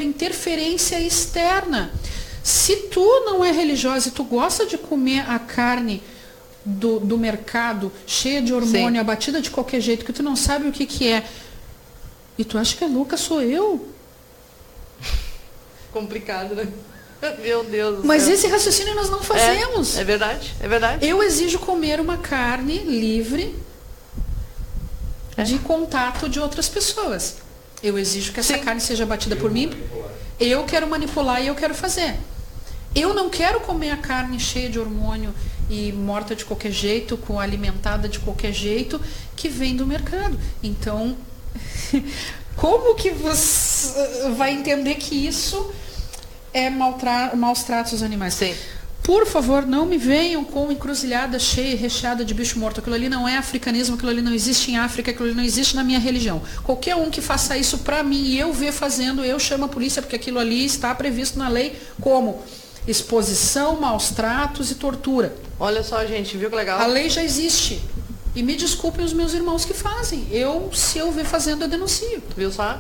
interferência externa. Se tu não é religiosa e tu gosta de comer a carne do mercado, cheia de hormônio, sim, abatida de qualquer jeito, que tu não sabe o que é, e tu acha que é louca, sou eu? Complicado, né? Meu Deus do Mas céu. Esse raciocínio nós não fazemos. É verdade, é verdade. Eu exijo comer uma carne livre de contato de outras pessoas. Eu exijo que essa, sim, carne seja abatida por mim. Eu quero manipular e eu quero fazer. Eu não quero comer a carne cheia de hormônio e morta de qualquer jeito, alimentada de qualquer jeito, que vem do mercado. Então, como que você vai entender que isso é maus tratos aos animais? Sim. Por favor, não me venham com encruzilhada cheia e recheada de bicho morto. Aquilo ali não é africanismo, aquilo ali não existe em África, aquilo ali não existe na minha religião. Qualquer um que faça isso para mim e eu ver fazendo, eu chamo a polícia, porque aquilo ali está previsto na lei como exposição, maus tratos e tortura. Olha só, gente, viu que legal? A lei já existe. E me desculpem os meus irmãos que fazem. Se eu ver fazendo, eu denuncio. Viu só?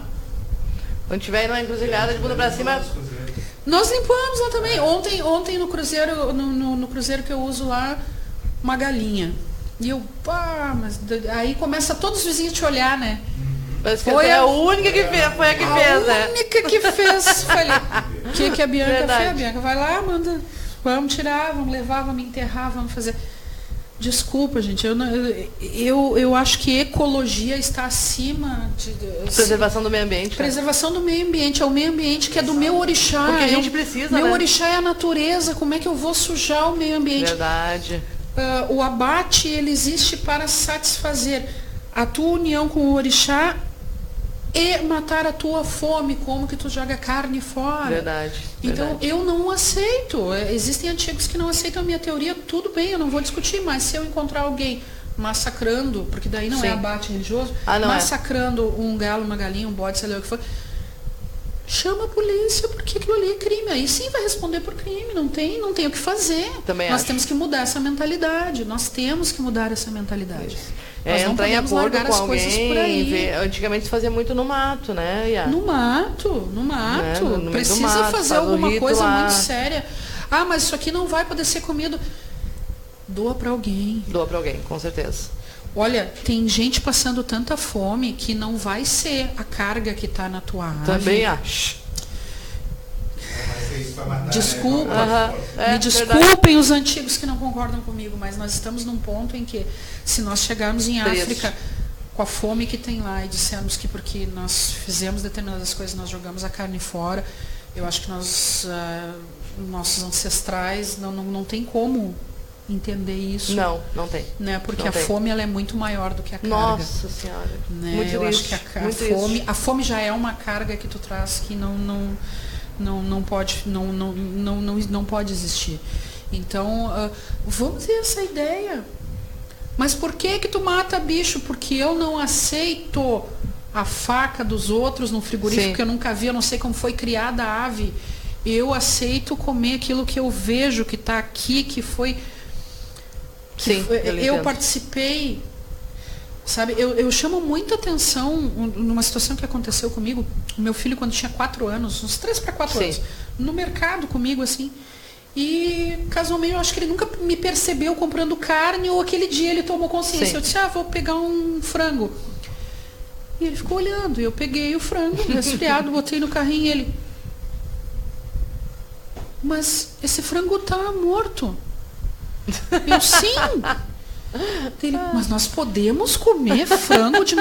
Quando tiver na encruzilhada de bunda pra cima... Nós limpamos lá também. Ontem no cruzeiro, no cruzeiro que eu uso lá, uma galinha. E eu, mas aí começa todos os vizinhos a te olhar, né? Foi a única que fez, foi a que fez, né? A única que fez. Falei, o que a Bianca fez? A Bianca vai lá, manda, vamos tirar, vamos levar, vamos enterrar, vamos fazer. Desculpa, gente, eu acho que ecologia está acima de... Preservação do meio ambiente. Preservação do meio ambiente, é o meio ambiente que é do meu orixá. Porque a gente precisa, meu né? orixá é a natureza, como é que eu vou sujar o meio ambiente? Verdade. O abate, ele existe para satisfazer a tua união com o orixá e matar a tua fome, como que tu joga carne fora. Verdade. Então, eu não aceito. Existem antigos que não aceitam a minha teoria, tudo bem, eu não vou discutir, mas se eu encontrar alguém massacrando, porque daí não, sim, é abate religioso, massacrando um galo, uma galinha, um bode, sei lá o que for, chama a polícia, porque aquilo ali é crime. Aí sim vai responder por crime, não tem o que fazer. Também nós temos que mudar essa mentalidade, nós temos que mudar essa mentalidade. Entrar em acordo com alguém. Antigamente se fazia muito no mato, né? Yeah. No mato. Né? No Precisa mato, fazer alguma coisa lá, muito séria. Mas isso aqui não vai poder ser comido. Doa para alguém. Doa para alguém, com certeza. Olha, tem gente passando tanta fome que não vai ser a carga que está na tua ave. Também acho. Desculpa, me desculpem os antigos que não concordam comigo, mas nós estamos num ponto em que, se nós chegarmos em África com a fome que tem lá e dissermos que porque nós fizemos determinadas coisas, nós jogamos a carne fora, eu acho que nossos ancestrais não tem como entender isso. Não tem. Né? Porque não a fome ela é muito maior do que a carga. Nossa Senhora. Né? Muito eu triste, acho que a fome já é uma carga que tu traz que não pode existir. Então, vamos ter essa ideia. Mas por que tu mata bicho? Porque eu não aceito a faca dos outros no frigorífico, que eu nunca vi, eu não sei como foi criada a ave. Eu aceito comer aquilo que eu vejo, que está aqui, que foi... eu participei, sabe? Eu chamo muita atenção numa situação que aconteceu comigo. O meu filho, quando tinha 4 anos, uns 3 para 4 anos, no mercado comigo, assim. E casualmente eu acho que ele nunca me percebeu comprando carne, ou aquele dia ele tomou consciência. Eu disse, vou pegar um frango. E ele ficou olhando, e eu peguei o frango resfriado, botei no carrinho e ele... Mas esse frango tá morto. Eu, sim. Ele, mas nós podemos comer frango de...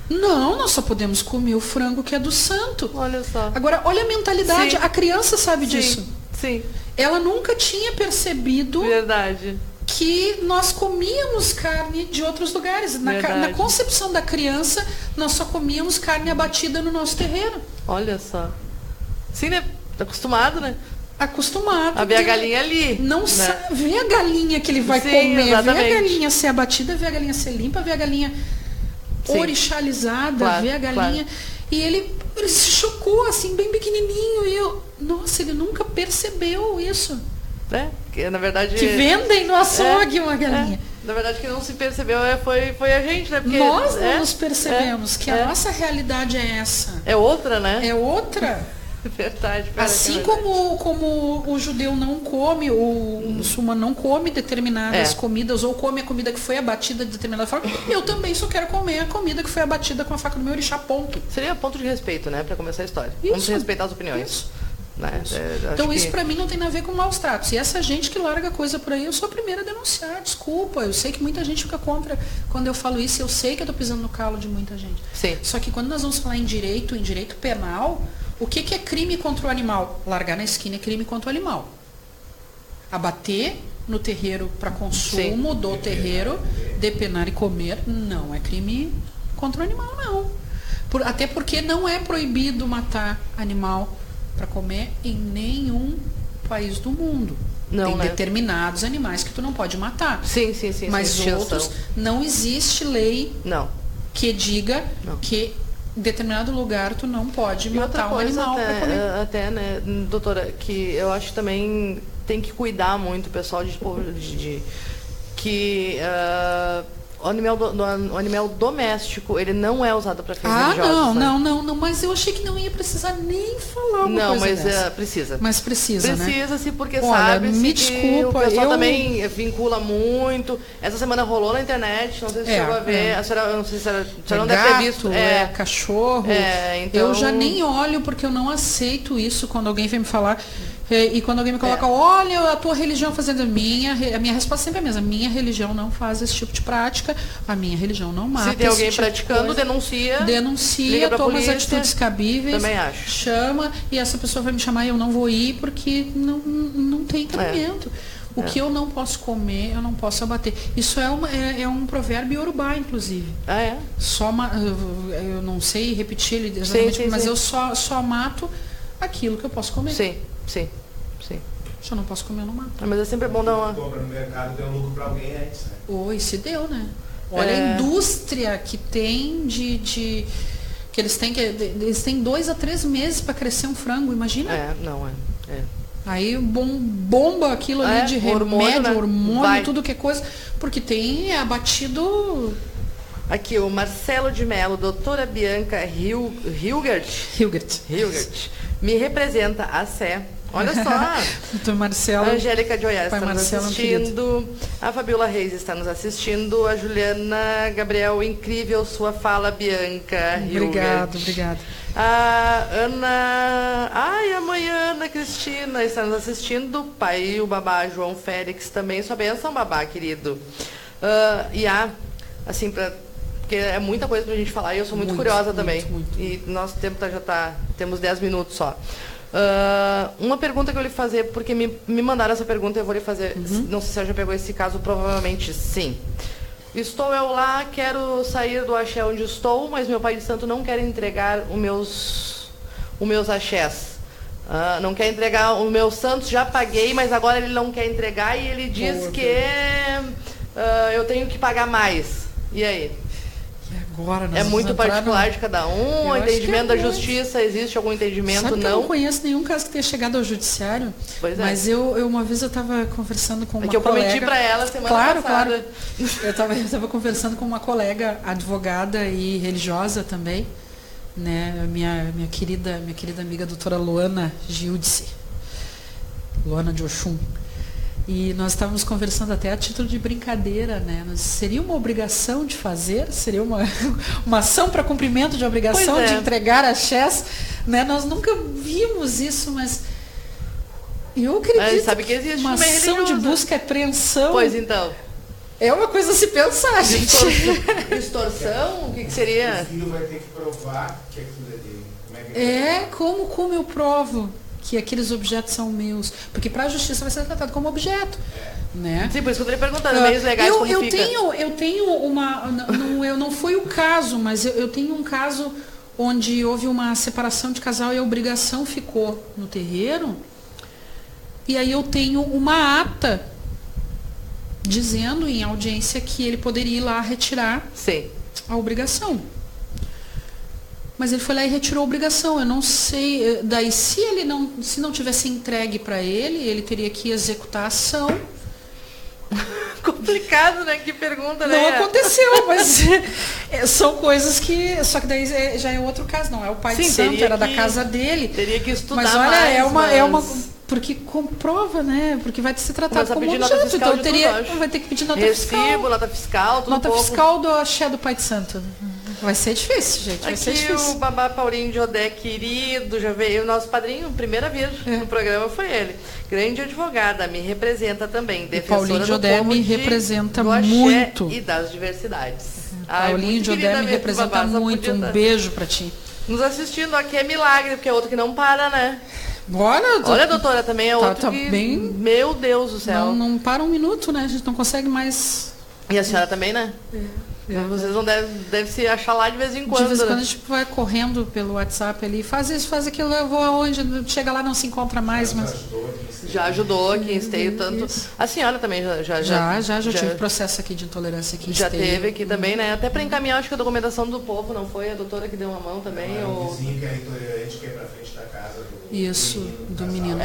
Não, nós só podemos comer o frango que é do santo. Olha só. Agora, olha a mentalidade. A criança sabe disso. Sim. Ela nunca tinha percebido... Verdade. Que nós comíamos carne de outros lugares. Na concepção da criança, nós só comíamos carne abatida no nosso terreiro. Olha só. Sim, né? Acostumado, né? Acostumado. A ver a galinha ali. Não sabe. Vê a galinha que ele vai comer. Exatamente. Vê a galinha ser abatida, vê a galinha ser limpa, vê a galinha orixalizada, vê a galinha. E ele se chocou, assim, bem pequenininho. E eu, nossa, ele nunca percebeu isso. Que na verdade... Que vendem no açougue uma galinha. Na verdade, quem não se percebeu foi a gente, né? Porque nós não nos percebemos que a nossa realidade é essa. É outra, né? É outra. Verdade. Assim como o judeu não come, o muçulmano não come determinadas comidas, ou come a comida que foi abatida de determinada forma, eu também só quero comer a comida que foi abatida com a faca do meu orixá, ponto. Seria ponto de respeito, né? Para começar a história. Isso. Vamos respeitar as opiniões. Isso. Né? Então isso pra mim não tem nada a ver com maus tratos. E essa gente que larga coisa por aí, eu sou a primeira a denunciar. Desculpa, eu sei que muita gente fica contra quando eu falo isso. Eu sei que eu tô pisando no calo de muita gente. Sim. Só que quando nós vamos falar em direito penal, o que é crime contra o animal? Largar na esquina é crime contra o animal. Abater no terreiro para consumo do terreiro, depenar e comer, não é crime contra o animal, não. Até porque não é proibido matar animal para comer em nenhum país do mundo. Tem determinados animais que tu não pode matar. Sim. Mas outros, não existe lei que diga que em determinado lugar tu não pode matar um animal para comer. Até, né, doutora, que eu acho que também tem que cuidar muito o pessoal que o animal doméstico, ele não é usado para fins religiosos. Não, mas eu achei que não ia precisar nem falar uma coisa dessa. Precisa. Mas precisa, né? Precisa-se, porque me desculpa, o pessoal também vincula muito. Essa semana rolou na internet, não sei se você chegou a ver. A senhora, não sei se a senhora não deve ter visto. Cachorro. Então... Eu já nem olho, porque eu não aceito isso quando alguém vem me falar. E quando alguém me coloca, olha, a tua religião fazendo a minha resposta sempre é a mesma. Minha religião não faz esse tipo de prática, a minha religião não mata. Se tem alguém tipo praticando, denuncia, toma as atitudes cabíveis, também acho. Chama, e essa pessoa vai me chamar e eu não vou ir porque não tem cabimento. O que eu não posso comer, eu não posso abater. Isso é um provérbio iorubá, inclusive. Eu não sei repetir ele exatamente, mas eu só mato aquilo que eu posso comer. Sim. Se eu não posso comer, eu não mato. Mas é sempre bom dar uma... compra no mercado, deu lucro para alguém antes, né? Oi, se deu, né? Olha a indústria que tem que eles têm 2 a 3 meses para crescer um frango, imagina? Aí bomba aquilo ali de remédio, hormônio, tudo que é coisa, porque tem abatido... Aqui, o Marcelo de Mello, doutora Bianca Hilgert, me representa a Sé. Olha só. Doutor Marcelo. A Angélica de Oiás Pai está nos Marcelo, assistindo. A Fabiola Reis está nos assistindo. A Juliana Gabriel, incrível sua fala, Bianca. Obrigado. A Ana... Ai, a mãe Ana Cristina está nos assistindo. O pai e o babá João Félix também. Sua bênção, babá, querido. Assim, porque é muita coisa pra gente falar e eu sou muito curiosa também. Muito. E nosso tempo temos 10 minutos só. Uma pergunta que eu lhe fazer, porque me mandaram essa pergunta, eu vou lhe fazer. Não sei se você já pegou esse caso, provavelmente sim. Estou eu lá, quero sair do axé onde estou, mas meu pai de santo não quer entregar os meus axés. Não quer entregar os meus santos, já paguei, mas agora ele não quer entregar e ele diz que eu tenho que pagar mais. E aí? Agora é muito particular de cada um, o entendimento da justiça, existe algum entendimento? Sabe que não? Eu não conheço nenhum caso que tenha chegado ao judiciário, mas uma vez eu estava conversando com uma colega... eu prometi para ela semana passada. Claro. Eu estava conversando com uma colega advogada e religiosa também, né? Minha querida amiga doutora Luana Giudice, Luana de Oxum. E nós estávamos conversando até a título de brincadeira, né? Seria uma obrigação de fazer? Seria uma ação para cumprimento de obrigação de entregar axés? Né? Nós nunca vimos isso, mas eu acredito sabe que existe uma ação de busca e apreensão. Pois então. É uma coisa a se pensar, gente. Extorsão? O que seria? O filho vai ter que provar que aquilo é dele. Como eu provo que aqueles objetos são meus? Porque para a justiça vai ser tratado como objeto. Né? Sim, por isso que eu estou lhe perguntando, meios legais como fica. Eu tenho uma... não foi o caso, mas eu tenho um caso onde houve uma separação de casal e a obrigação ficou no terreiro. E aí eu tenho uma ata dizendo em audiência que ele poderia ir lá retirar a obrigação. Mas ele foi lá e retirou a obrigação. Eu não sei. Daí, se não tivesse entregue para ele teria que executar a ação. Complicado, né? Que pergunta, né? Não aconteceu, mas são coisas que... Só que daí já é outro caso, não é o pai de santo, era da casa dele. Teria que estudar mas olha, mais. É uma porque comprova, né? Porque vai ser tratado como objeto. Então vai ter que pedir nota fiscal. Recibo, nota fiscal, tudo nota fiscal do axé do pai de santo. Vai ser difícil, gente. Vai ser difícil. O babá Paulinho de Odé, querido, já veio. O nosso padrinho, primeira vez no programa foi ele. Grande advogada, me representa também. Defensora Paulinho de Odé me representa muito. E das diversidades. Paulinho de Odé me representa muito. Um beijo pra ti. Nos assistindo aqui é milagre, porque é outro que não para, né? Olha, doutora, também é outro que... bem... Meu Deus do céu. Não para um minuto, né? A gente não consegue mais... E a senhora também, né? Vocês não devem se achar lá de vez em quando. De vez em quando a gente vai correndo pelo WhatsApp ali, faz isso, faz aquilo, eu vou aonde, chega lá não se encontra mais, mas... Já ajudou aqui em Esteio tanto. Isso. A senhora também já tive processo aqui de intolerância aqui em já Esteio. Teve aqui também, né? Até para encaminhar, acho que a documentação do povo, não foi? A doutora que deu uma mão também? O vizinho que é intolerante, que é pra frente da casa do menino.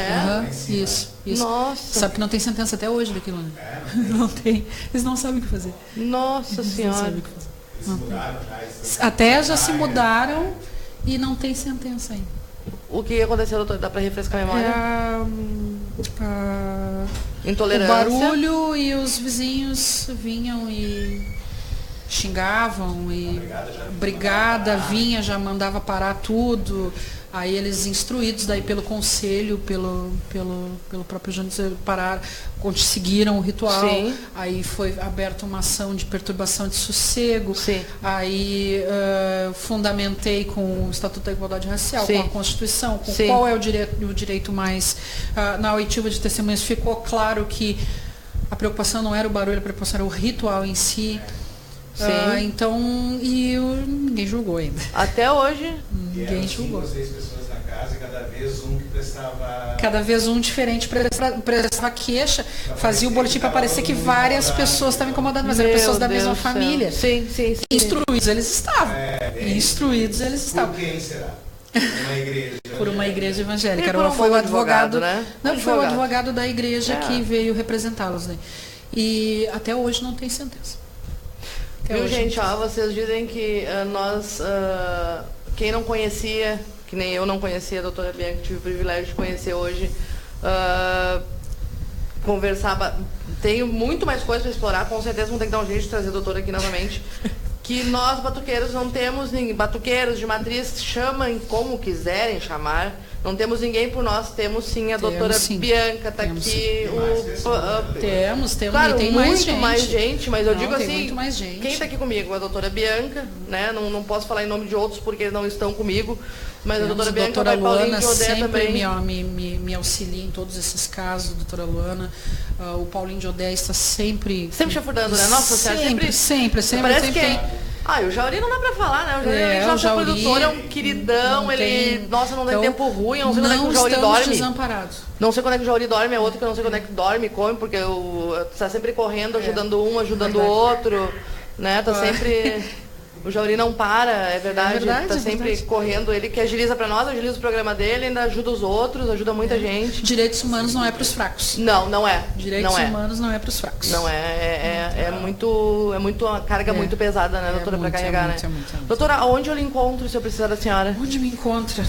Isso. Nossa. Sabe que não tem sentença até hoje daquilo, né? Não tem. Eles não sabem o que fazer. Nossa Senhora. Não sabem o que fazer. Até já se mudaram e não tem sentença ainda. O que aconteceu, doutor? Dá para refrescar a memória? Intolerância. O barulho e os vizinhos vinham e xingavam e brigada vinha, já mandava parar tudo. Aí eles instruídos daí pelo conselho, pelo próprio Jânio, pararam, conseguiram o ritual. Sim. Aí foi aberta uma ação de perturbação de sossego. Sim. Aí fundamentei com o Estatuto da Igualdade Racial, Sim. com a Constituição, com Sim. qual é o direito mais... na oitiva de testemunhas ficou claro que a preocupação não era o barulho, a preocupação era o ritual em si. Então, ninguém julgou ainda. Até hoje? Ninguém julgou. 5 ou 6 pessoas na casa e cada vez um que prestava... Cada vez um diferente prestava queixa, fazia o boletim para parecer que várias pessoas estavam incomodadas, mas eram pessoas da mesma família. Sim. Instruídos eles estavam. Instruídos eles estavam. Por quem será? Uma igreja. Por uma igreja evangélica. E Foi o advogado, né? Não, foi o advogado da igreja que veio representá-los. Né? E até hoje não tem sentença. Viu, gente, vocês dizem que quem não conhecia, que nem eu não conhecia a doutora Bianca, tive o privilégio de conhecer hoje, conversar. Tenho muito mais coisas para explorar, com certeza vamos ter que dar um jeito de trazer a doutora aqui novamente. Que nós, batuqueiros, não temos ninguém. Batuqueiros de matriz, chamem como quiserem chamar. Não temos ninguém por nós, temos sim a doutora Bianca, está aqui. Temos, claro, e tem mais gente, mas eu digo tem assim, muito mais gente. Quem está aqui comigo? A doutora Bianca, né? Não posso falar em nome de outros porque eles não estão comigo, mas temos a doutora Bianca, a doutora Luana sempre também me auxilia em todos esses casos, doutora Luana. O Paulinho de Odé está sempre chafurdando, né? Nossa Senhora, sempre parece tem. O Jauri não dá pra falar, né? O Jauri, produtor é um queridão, ele... Nossa, não tem tempo ruim, eu não sei quando é que o Jauri dorme. Desamparados. Não sei quando é que o Jauri dorme, é outro que eu não sei quando é que dorme e come, porque tá sempre correndo, ajudando um, ajudando o outro, né? Tá sempre... O Jauri não para, é verdade, tá sempre correndo, ele que agiliza pra nós, agiliza o programa dele, ainda ajuda os outros, ajuda muita gente. Direitos humanos não é pros fracos. Não é. Direitos humanos não é pros fracos. Não é muito uma carga muito pesada, né, doutora, pra carregar, né? Muito. Doutora, onde eu lhe encontro se eu precisar da senhora? Onde me encontra?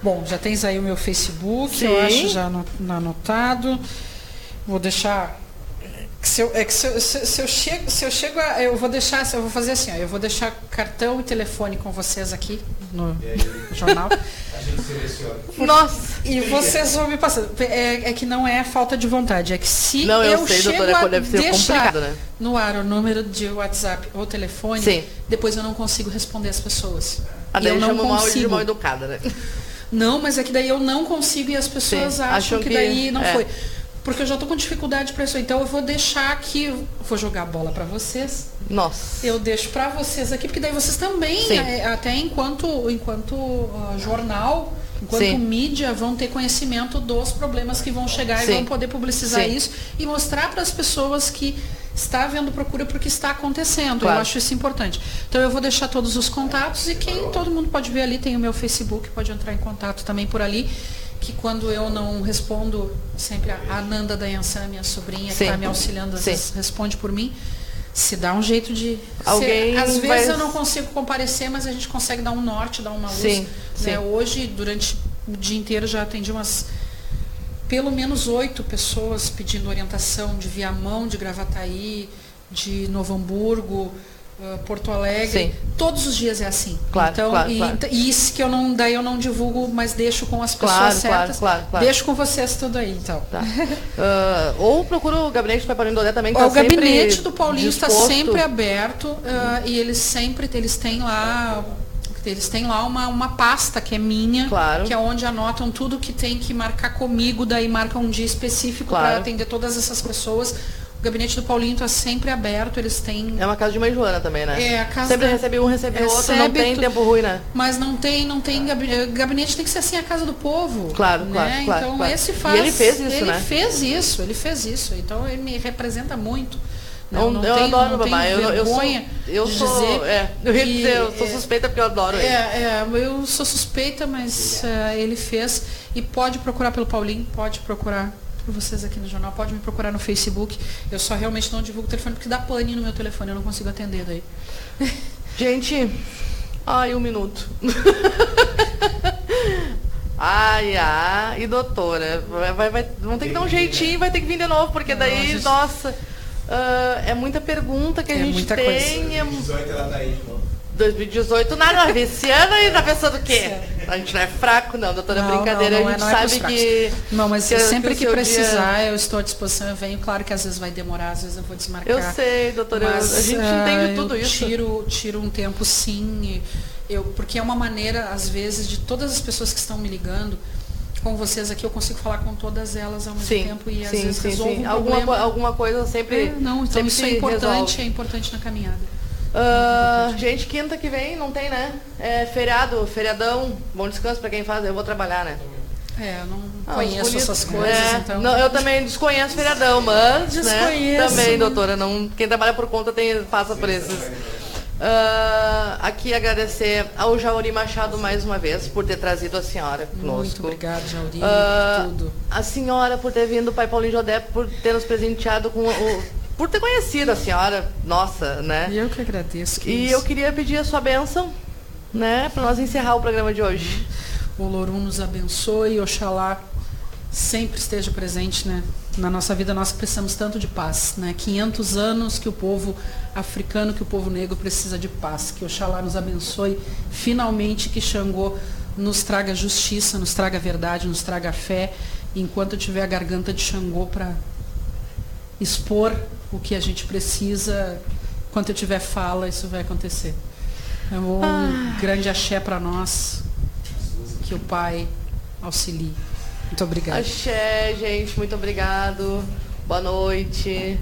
Bom, já tens aí o meu Facebook, sim. Eu acho já anotado. Vou deixar... Se eu chego eu vou fazer assim, eu vou deixar cartão e telefone com vocês aqui no jornal. A gente seleciona. Nossa! E vocês vão me passar. É que não é falta de vontade, é que se eu sei, chego doutora, a deve ser deixar né? no ar o número de WhatsApp ou telefone, sim. Depois eu não consigo responder as pessoas. Daí eu não consigo. Mal educada, né? Não, mas é que daí eu não consigo e as pessoas acham que daí não foi. Porque eu já estou com dificuldade para isso. Então eu vou deixar aqui, vou jogar a bola para vocês. Nossa. Eu deixo para vocês aqui, porque daí vocês também, até enquanto jornal, enquanto mídia, vão ter conhecimento dos problemas que vão chegar e vão poder publicizar isso e mostrar para as pessoas que está havendo procura porque está acontecendo. Claro. Eu acho isso importante. Então eu vou deixar todos os contatos e todo mundo pode ver ali, tem o meu Facebook, pode entrar em contato também por ali. Que quando eu não respondo, sempre a Ananda Dayansan, minha sobrinha, que está me auxiliando, às vezes responde por mim, se dá um jeito de... às vezes eu não consigo comparecer, mas a gente consegue dar um norte, dar uma luz. Né? Hoje, durante o dia inteiro, já atendi pelo menos 8 pessoas pedindo orientação de Viamão, de Gravataí, de Novo Hamburgo, Porto Alegre, todos os dias é assim. Claro, então, claro. E isso que eu não divulgo, mas deixo com as pessoas certas. Claro. Deixo com vocês tudo aí, então. Tá. Ou procura o gabinete do Paulinho Dodé também. O gabinete do Paulinho está sempre aberto e eles têm lá uma pasta que é minha, que é onde anotam tudo que tem que marcar comigo, daí marcam um dia específico para atender todas essas pessoas. O gabinete do Paulinho está sempre aberto, eles têm... É uma casa de mãe Joana também, né? A casa sempre recebe um, recebe outro, não tem tempo ruim, né? Mas não tem gabinete tem que ser assim a casa do povo. Claro, né? claro. Então esse faz... E ele fez isso, né? Ele fez isso. Então ele me representa muito. Eu adoro o babá. Eu sou suspeita porque eu adoro ele. Eu sou suspeita, mas ele fez. E pode procurar pelo Paulinho, pode procurar por vocês aqui no jornal, pode me procurar no Facebook. Eu só realmente não divulgo o telefone porque dá pane no meu telefone, eu não consigo atender daí. Gente, 1 minuto. E doutora, vão ter que dar um jeitinho, vai ter que vir de novo, porque daí, nossa, é muita pergunta que a gente muita tem. Coisa. 2018 ela tá aí de novo. 2018, nada, esse ano e tá pensando o quê? A gente não é fraco, não, doutora, brincadeira, a gente sabe que... Não, mas sempre que precisar, eu estou à disposição, eu venho, claro que às vezes vai demorar, às vezes eu vou desmarcar. Eu sei, doutora, mas, a gente entende tudo isso. Tiro um tempo, sim, porque é uma maneira, às vezes, de todas as pessoas que estão me ligando, com vocês aqui, eu consigo falar com todas elas ao mesmo tempo e às vezes resolvo um problema. Alguma coisa sempre então sempre isso é importante na caminhada. Gente, quinta que vem não tem, né? É feriadão, bom descanso para quem faz, eu vou trabalhar, né? Eu não conheço essas coisas, então... Não, eu também desconheço feriadão, mas, né? Também, doutora, quem trabalha por conta passa por esses. Aqui agradecer ao Jauri Machado mais uma vez por ter trazido a senhora conosco. Muito obrigada, Jauri, por tudo. A senhora por ter vindo, o pai Paulinho Jodé, por ter nos presenteado com por ter conhecido a senhora, nossa, né? E eu que agradeço. Eu queria pedir a sua bênção, né, para nós encerrar o programa de hoje. Olorum nos abençoe, Oxalá sempre esteja presente, né, na nossa vida. Nós precisamos tanto de paz, né? 500 anos que o povo africano, que o povo negro precisa de paz. Que Oxalá nos abençoe finalmente, que Xangô nos traga justiça, nos traga verdade, nos traga fé. Enquanto eu tiver a garganta de Xangô para expor o que a gente precisa, enquanto eu tiver fala, isso vai acontecer. Um grande axé para nós, que o Pai auxilie. Muito obrigada. Axé, gente, muito obrigado. Boa noite.